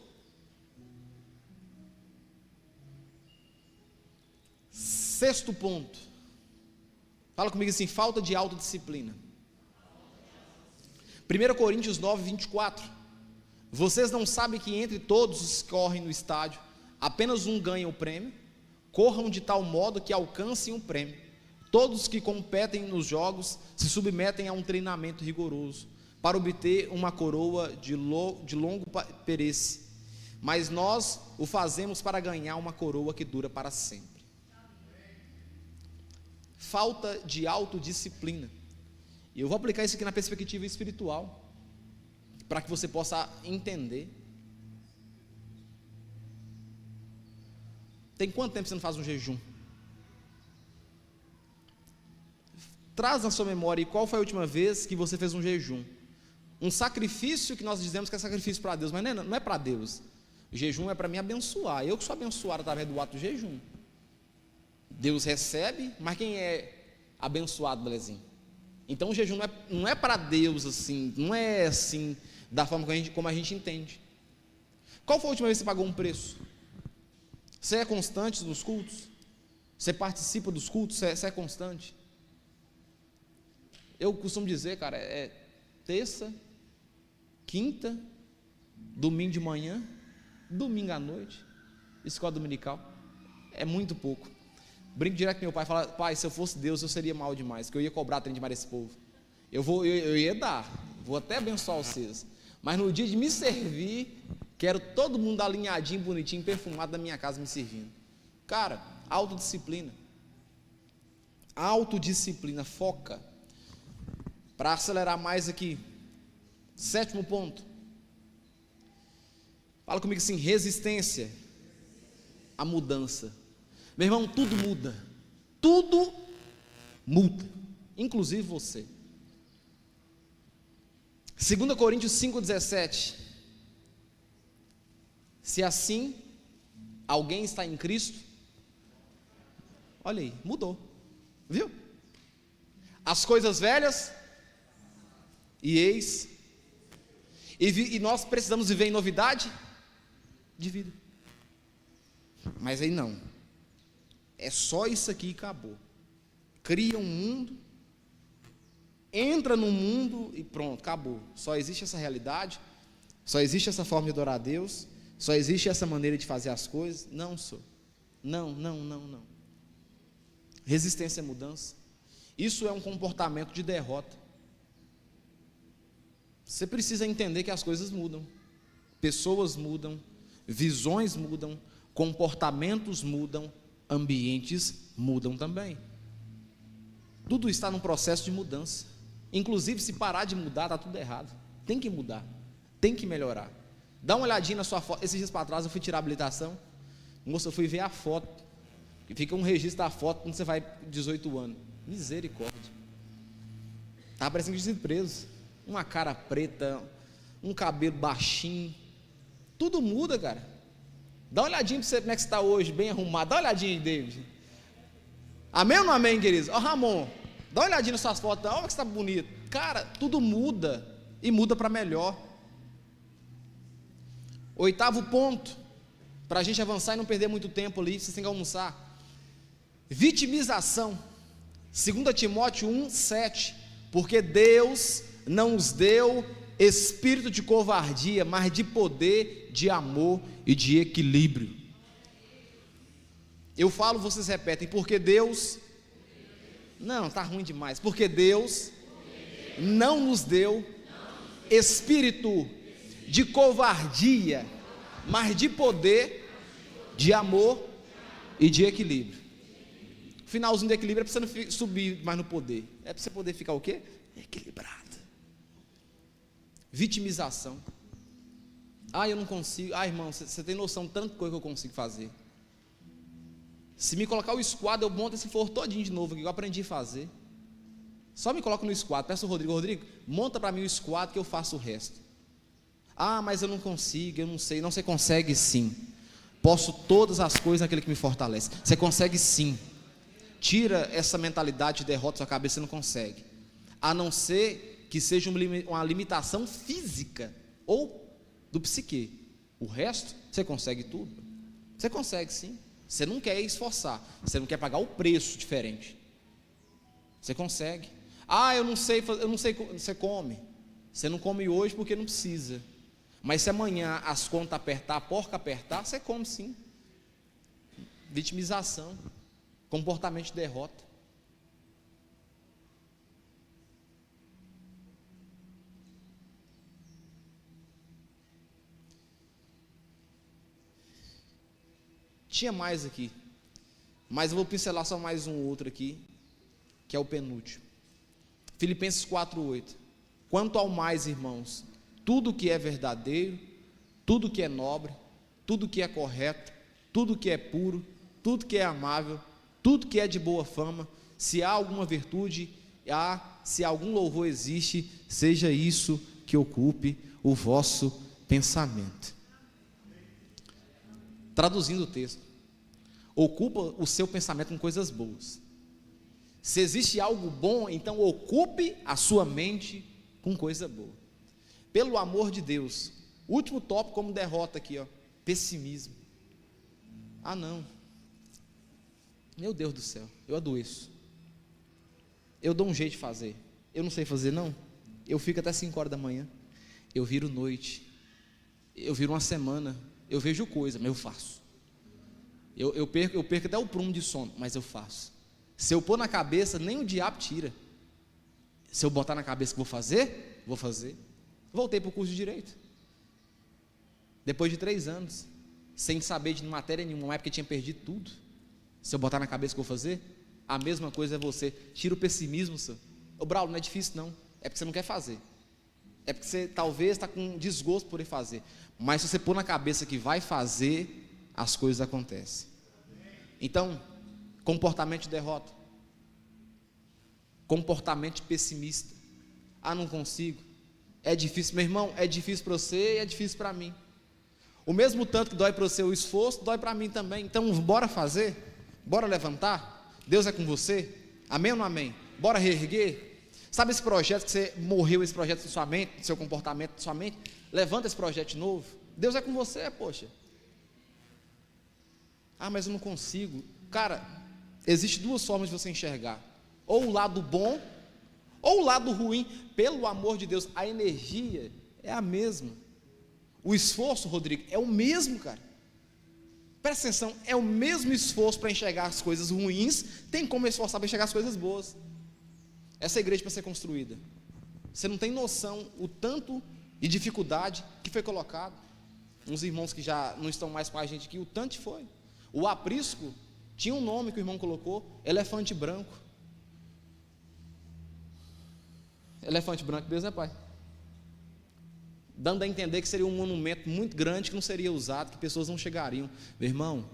Sexto ponto. Fala comigo assim, falta de autodisciplina. 1 Coríntios 9, 24. Vocês não sabem que entre todos os que correm no estádio, apenas um ganha o prêmio? Corram de tal modo que alcancem o prêmio. Todos que competem nos jogos se submetem a um treinamento rigoroso, para obter uma coroa de longo perece. Mas nós o fazemos para ganhar uma coroa que dura para sempre. Falta de autodisciplina. E eu vou aplicar isso aqui na perspectiva espiritual, para que você possa entender. Tem quanto tempo você não faz um jejum? Traz na sua memória qual foi a última vez que você fez um jejum. Um sacrifício que nós dizemos que é sacrifício para Deus, mas não é para Deus. O jejum é para me abençoar. Eu que sou abençoado através do ato do jejum. Deus recebe, mas quem é abençoado, belezinho? Então o jejum não é para Deus assim, não é assim, da forma como a gente entende. Qual foi a última vez que você pagou um preço? Você é constante nos cultos? Você participa dos cultos? Você é constante? Eu costumo dizer, cara, é terça, quinta, domingo de manhã, domingo à noite, escola dominical. É muito pouco. Brinco direto com meu pai, fala, pai, se eu fosse Deus, eu seria mal demais, porque eu ia cobrar trem demais desse povo. Eu ia dar, vou até abençoar vocês, mas no dia de me servir, quero todo mundo alinhadinho, bonitinho, perfumado da minha casa me servindo. Cara, autodisciplina, foca. Para acelerar mais aqui, 7º ponto, fala comigo assim, resistência à mudança. Meu irmão, tudo muda, inclusive você. 2 Coríntios 5,17. Se assim alguém está em Cristo, olha aí, mudou, viu? As coisas velhas, e nós precisamos viver em novidade de vida. Mas aí não. É só isso aqui e acabou. Cria um mundo, entra no mundo e pronto, acabou. Só existe essa realidade, só existe essa forma de adorar a Deus, só existe essa maneira de fazer as coisas. Não, senhor. Não. Resistência à mudança. Isso é um comportamento de derrota. Você precisa entender que as coisas mudam, pessoas mudam, visões mudam, comportamentos mudam, ambientes mudam também. Tudo está num processo de mudança. Inclusive, se parar de mudar, está tudo errado. Tem que mudar, tem que melhorar. Dá uma olhadinha na sua foto. Esses dias para trás eu fui tirar a habilitação. Moça, eu fui ver a foto. E fica um registro da foto quando você vai 18 anos. Misericórdia. Estava parecendo que tinha sido preso. Uma cara preta, um cabelo baixinho. Tudo muda, cara. Dá uma olhadinha para você como é que você está hoje, bem arrumado. Dá uma olhadinha aí, David. Amém ou não amém, queridos? Ó, Ramon, dá uma olhadinha nas suas fotos. Olha que você está bonito. Cara, tudo muda. E muda para melhor. 8º ponto, para a gente avançar e não perder muito tempo ali, vocês têm que almoçar. Vitimização. 2 Timóteo 1:7. Porque Deus não nos deu espírito de covardia, mas de poder, de amor e de equilíbrio. Eu falo, vocês repetem, porque Deus, não, está ruim demais, porque Deus não nos deu espírito de covardia, mas de poder, de amor e de equilíbrio. O finalzinho do equilíbrio é para você não subir mais no poder, é para você poder ficar o quê? Equilibrado. Vitimização. Eu não consigo. Irmão, você tem noção de tanta coisa que eu consigo fazer. Se me colocar o squad, eu monto esse forro todinho de novo, que eu aprendi a fazer. Só me coloca no squad, peço ao Rodrigo, monta para mim o squad que eu faço o resto. Mas eu não consigo, eu não sei. Não, você consegue sim. Posso todas as coisas naquele que me fortalece. Você consegue sim. Tira essa mentalidade de derrota da sua cabeça, você não consegue. A não ser que seja uma limitação física ou do psique. O resto, você consegue tudo. Você consegue sim. Você não quer esforçar, você não quer pagar o preço diferente. Você consegue. Eu não sei, você come. Você não come hoje porque não precisa. Mas se amanhã as contas apertar, a porca apertar, você come sim. Vitimização, comportamento de derrota. Tinha mais aqui, mas eu vou pincelar só mais um outro aqui, que é o penúltimo. Filipenses 4:8. Quanto ao mais, irmãos, tudo que é verdadeiro, tudo que é nobre, tudo que é correto, tudo que é puro, tudo que é amável, tudo que é de boa fama, se há alguma virtude, se algum louvor existe, seja isso que ocupe o vosso pensamento. Traduzindo o texto, ocupa o seu pensamento com coisas boas. Se existe algo bom, então ocupe a sua mente com coisa boa. Pelo amor de Deus, último tópico como derrota aqui, pessimismo. Não, meu Deus do céu, eu adoeço, eu dou um jeito de fazer, eu não sei fazer não, eu fico até 5 horas da manhã, eu viro noite, eu viro uma semana, eu vejo coisa, mas eu faço. Eu perco até o prumo de sono, mas eu faço. Se eu pôr na cabeça, nem o diabo tira. Se eu botar na cabeça que vou fazer, vou fazer. Voltei para o curso de Direito. Depois de 3 anos, sem saber de matéria nenhuma, uma época eu tinha perdido tudo. Se eu botar na cabeça que vou fazer, a mesma coisa é você. Tira o pessimismo, senhor. Braulio, não é difícil não, é porque você não quer fazer. É porque você talvez está com desgosto por ir fazer. Mas se você pôr na cabeça que vai fazer, as coisas acontecem. Então, comportamento de derrota, comportamento pessimista. Não consigo, é difícil, meu irmão, é difícil para você e é difícil para mim. O mesmo tanto que dói para você o esforço, dói para mim também. Então, bora fazer, bora levantar. Deus é com você, amém ou não amém? Bora reerguer. Sabe esse projeto que você morreu, esse projeto de sua mente, do seu comportamento, de sua mente? Levanta esse projeto de novo. Deus é com você, poxa. Mas eu não consigo. Cara, existe 2 formas de você enxergar: ou o lado bom, ou o lado ruim. Pelo amor de Deus, a energia é a mesma. O esforço, Rodrigo, é o mesmo, cara. Presta atenção, é o mesmo esforço para enxergar as coisas ruins, tem como esforçar para enxergar as coisas boas. Essa igreja para ser construída, você não tem noção o tanto de dificuldade que foi colocado. Uns irmãos que já não estão mais com a gente aqui, o tanto foi. O aprisco tinha um nome que o irmão colocou: elefante branco. Elefante branco mesmo, né, pai? Dando a entender que seria um monumento muito grande que não seria usado, que pessoas não chegariam. Meu irmão,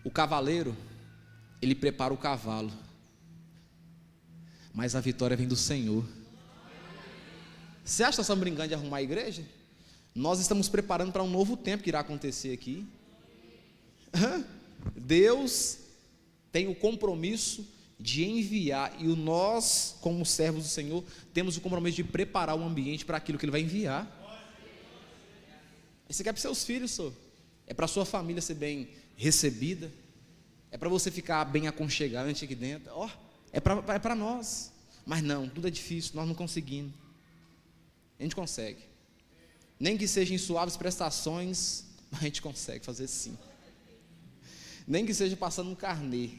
o cavaleiro, ele prepara o cavalo, mas a vitória vem do Senhor. Você acha que nós estamos brincando de arrumar a igreja? Nós estamos preparando para um novo tempo que irá acontecer aqui. Deus tem o compromisso de enviar, e nós, como servos do Senhor, temos o compromisso de preparar o ambiente para aquilo que Ele vai enviar. Isso aqui é para os seus filhos, senhor. É para a sua família ser bem recebida, é para você ficar bem aconchegante aqui dentro. É para nós. Mas não, tudo é difícil, nós não conseguimos. A gente consegue. Nem que seja em suaves prestações, a gente consegue fazer sim. Nem que seja passando um carnê,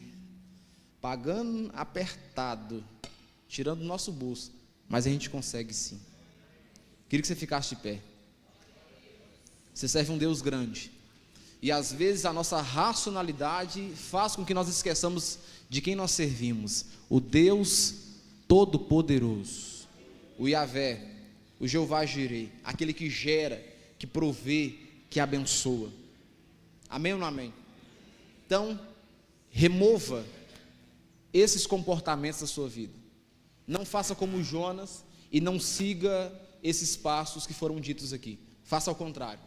pagando apertado, tirando do nosso bolso, mas a gente consegue sim. Queria que você ficasse de pé. Você serve um Deus grande, e às vezes a nossa racionalidade faz com que nós esqueçamos de quem nós servimos: o Deus Todo-Poderoso, o Yahvé, o Jeová Jireh, aquele que gera, que provê, que abençoa. Amém ou não amém? Então, remova esses comportamentos da sua vida. Não faça como Jonas e não siga esses passos que foram ditos aqui. Faça ao contrário.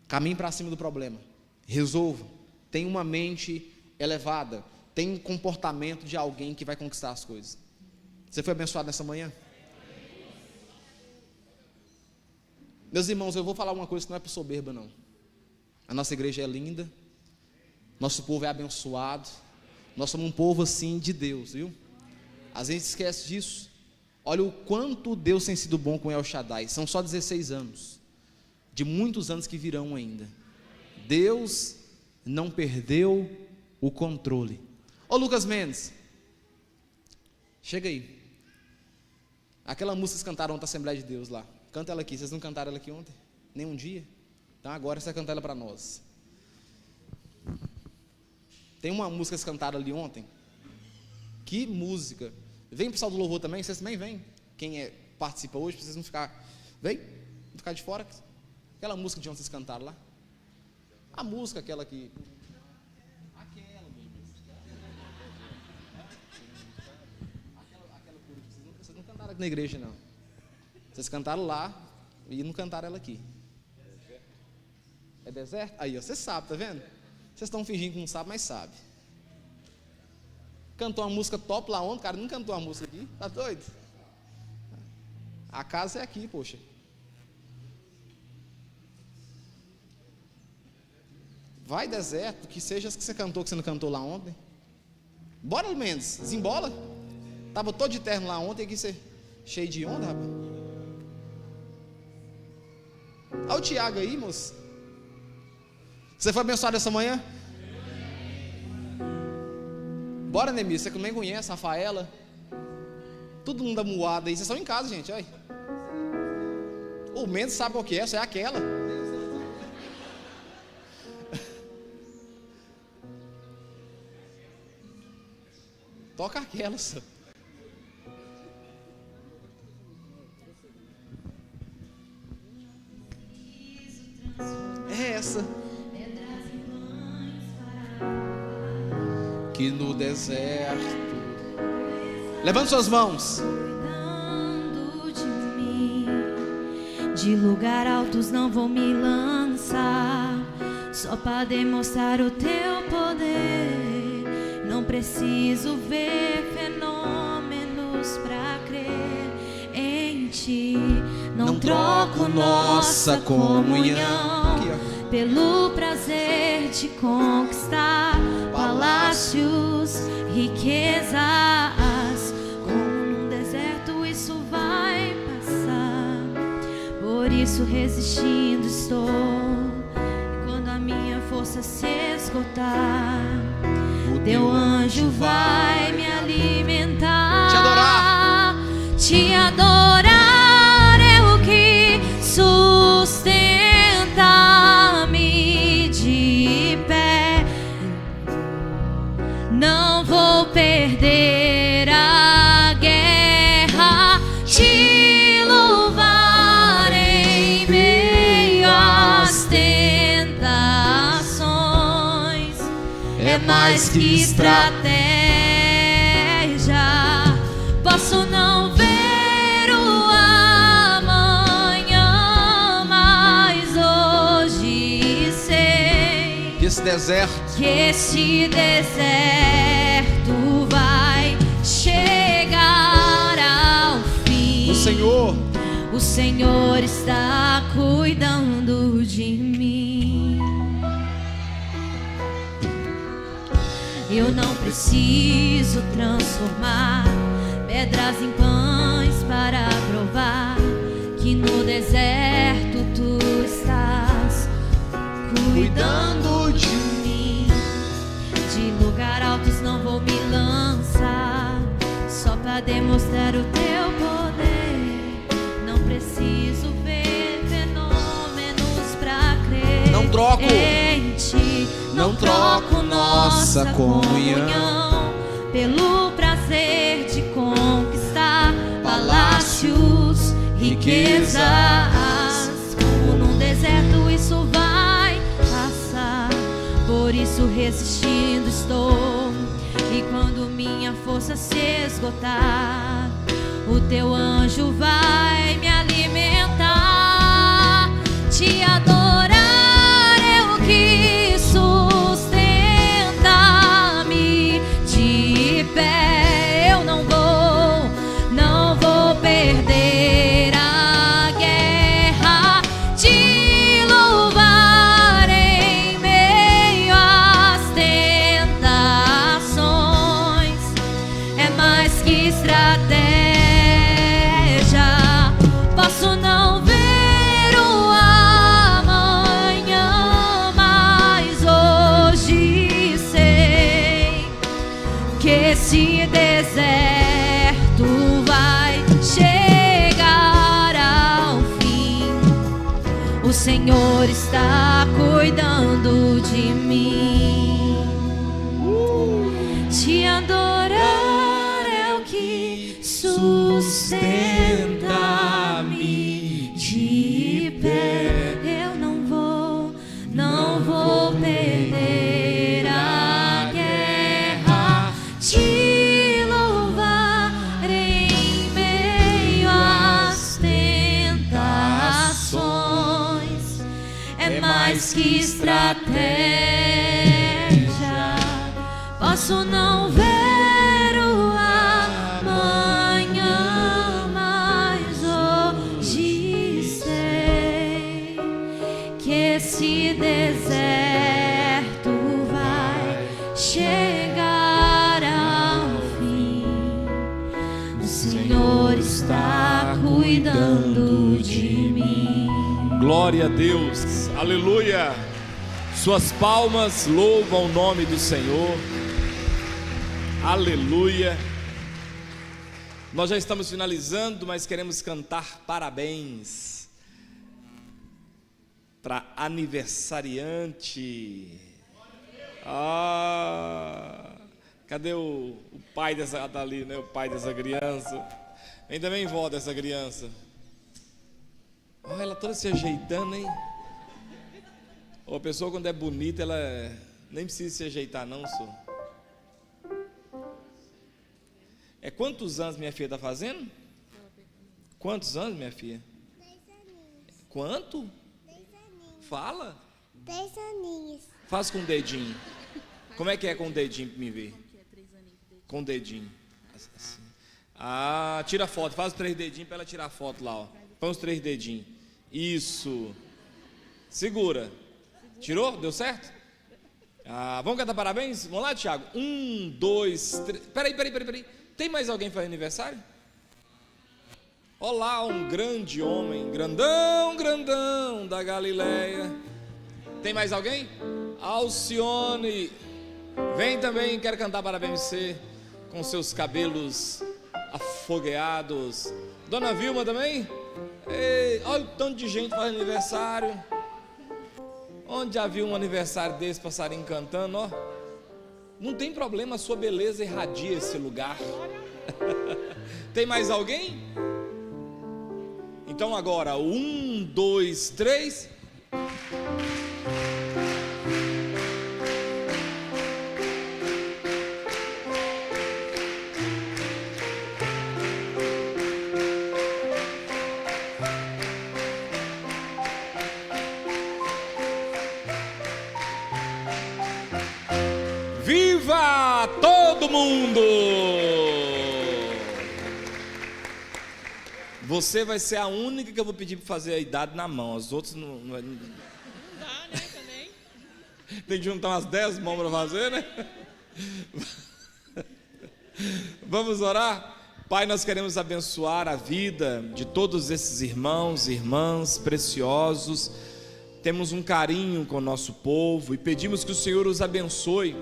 Caminhe para cima do problema. Resolva. Tenha uma mente elevada. Tenha um comportamento de alguém que vai conquistar as coisas. Você foi abençoado nessa manhã? Meus irmãos, eu vou falar uma coisa que não é por soberba, não. A nossa igreja é linda, nosso povo é abençoado, nós somos um povo assim de Deus, viu? Às vezes esquece disso. Olha o quanto Deus tem sido bom com El Shaddai. São só 16 anos, de muitos anos que virão ainda. Deus não perdeu o controle. Ô Lucas Mendes, chega aí. Aquela música que vocês cantaram ontem na Assembleia de Deus lá, canta ela aqui. Vocês não cantaram ela aqui ontem? Nem um dia? Então agora você vai cantar ela para nós. Tem uma música que vocês cantaram ali ontem. Que música! Vem pro pessoal do louvor também, vocês também vêm. Quem participa hoje, pra vocês não ficar. Vem, não ficar de fora. Aquela música de onde vocês cantaram lá. A música aquela que. Aquela vocês não cantaram aqui na igreja, não. Vocês cantaram lá e não cantaram ela aqui. É deserto? Aí, ó, você sabe, tá vendo? Vocês estão fingindo que não sabem, mas sabe. Cantou uma música top lá ontem, cara, não cantou uma música aqui, tá doido? A casa é aqui, poxa. Vai, deserto, que seja as que você cantou, que você não cantou lá ontem. Bora, Mendes, desembola. Tava todo de terno lá ontem, aqui você cheio de onda, rapaz. Olha o Tiago aí, moço. Você foi abençoado essa manhã? Bora, Nemir, você também conhece a Rafaela. Todo mundo amuado aí. Vocês estão em casa, gente, olha. O Mendes sabe qual que é, essa é aquela. Toca aquela, só. É essa. Que no deserto. Levante suas mãos. Cuidando de mim, de lugar altos não vou me lançar, só para demonstrar o teu poder. Não preciso ver fenômenos para crer em ti. Não troco nossa comunhão pelo prazer de conquistar palácios, riquezas. Como num deserto isso vai passar. Por isso resistindo estou. E quando a minha força se esgotar, o teu anjo vai me alimentar. Te adorar. Te adorar é o que sustenta-me de pé. Não vou perder a guerra, te louvar em meio às tentações. É mais que estratégia. Posso não ver o amanhã, mas hoje sei Que esse deserto que este deserto vai chegar ao fim. O Senhor está cuidando de mim. Eu não preciso transformar pedras em pães para provar que no deserto tu estás cuidando de mim. De lugar altos não vou me lançar, só para demonstrar o teu poder. Não preciso ver fenômenos pra crer. Não troco em ti. Não troco nossa comunhão pelo prazer de conquistar palácios, riquezas. Como num deserto isso vai passar, por isso resistindo estou. E quando minha força se esgotar, o teu anjo vai me alimentar. Te adorar é o que sustenta-me de pé. Eu não vou perder a guerra. Te louvar em meio às tentações é mais que estratégia. Posso não ver o amanhã, mas hoje sei que esse deserto vai chegar ao fim. O Senhor está cuidando de mim. Te adorar é o que sustenta-me de pé. Eu não vou perder a guerra. Te louvar em meio às tentações é mais que estratégia. Posso não ver o amanhã, mas hoje sei que esse deserto vai chegar ao fim. O Senhor está cuidando de mim. Glória a Deus, aleluia. Suas palmas louvam o nome do Senhor. Aleluia. Nós já estamos finalizando, mas queremos cantar parabéns para aniversariante. Cadê o pai dessa, tá ali, né? O pai dessa criança. Vem também, vó dessa criança. Olha ela toda se ajeitando, hein? A pessoa quando é bonita, ela nem precisa se ajeitar não, senhor. É quantos anos minha filha está fazendo? Quantos anos, minha filha? 10 aninhos. Quanto? 10 aninhos. Fala. 10 aninhos. Faz com o dedinho. Como é com o dedinho para me ver? Com o dedinho. Assim. Tira a foto. Faz os 3 dedinhos para ela tirar a foto lá, ó. Põe os 3 dedinhos. Isso. Segura. Tirou? Deu certo? Vamos cantar parabéns? Vamos lá, Thiago? 1, 2, 3. Peraí. Tem mais alguém fazendo aniversário? Olá, um grande homem, grandão da Galileia. Tem mais alguém? Alcione, vem também, quero cantar parabéns pra você, com seus cabelos afogueados. Dona Vilma também? Ei, olha o tanto de gente fazendo aniversário. Onde já viu um aniversário desse, passarinho cantando, ó? Não tem problema, a sua beleza irradia esse lugar. Tem mais alguém? Então agora, 1, 2, 3. Viva todo mundo! Você vai ser a única que eu vou pedir para fazer a idade na mão. As outras não Não dá, né, também. tem que juntar umas 10 mãos para fazer, né? Vamos orar? Pai, nós queremos abençoar a vida de todos esses irmãos e irmãs preciosos. Temos um carinho com o nosso povo e pedimos que o Senhor os abençoe,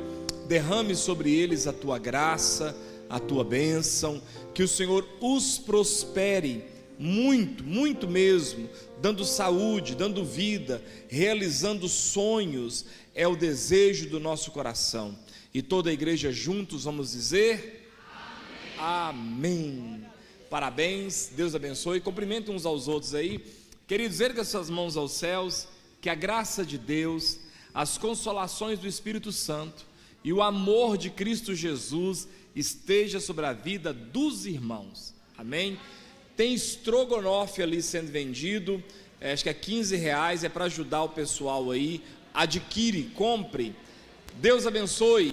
derrame sobre eles a tua graça, a tua bênção, que o Senhor os prospere muito, muito mesmo, dando saúde, dando vida, realizando sonhos, é o desejo do nosso coração. E toda a igreja juntos vamos dizer... Amém. Parabéns, Deus abençoe. Cumprimentem uns aos outros aí. Queridos, erga suas mãos aos céus. Que a graça de Deus, as consolações do Espírito Santo e o amor de Cristo Jesus esteja sobre a vida dos irmãos. Amém. Tem estrogonofe ali sendo vendido, acho que é R$15, é para ajudar o pessoal aí. Adquire, compre. Deus abençoe.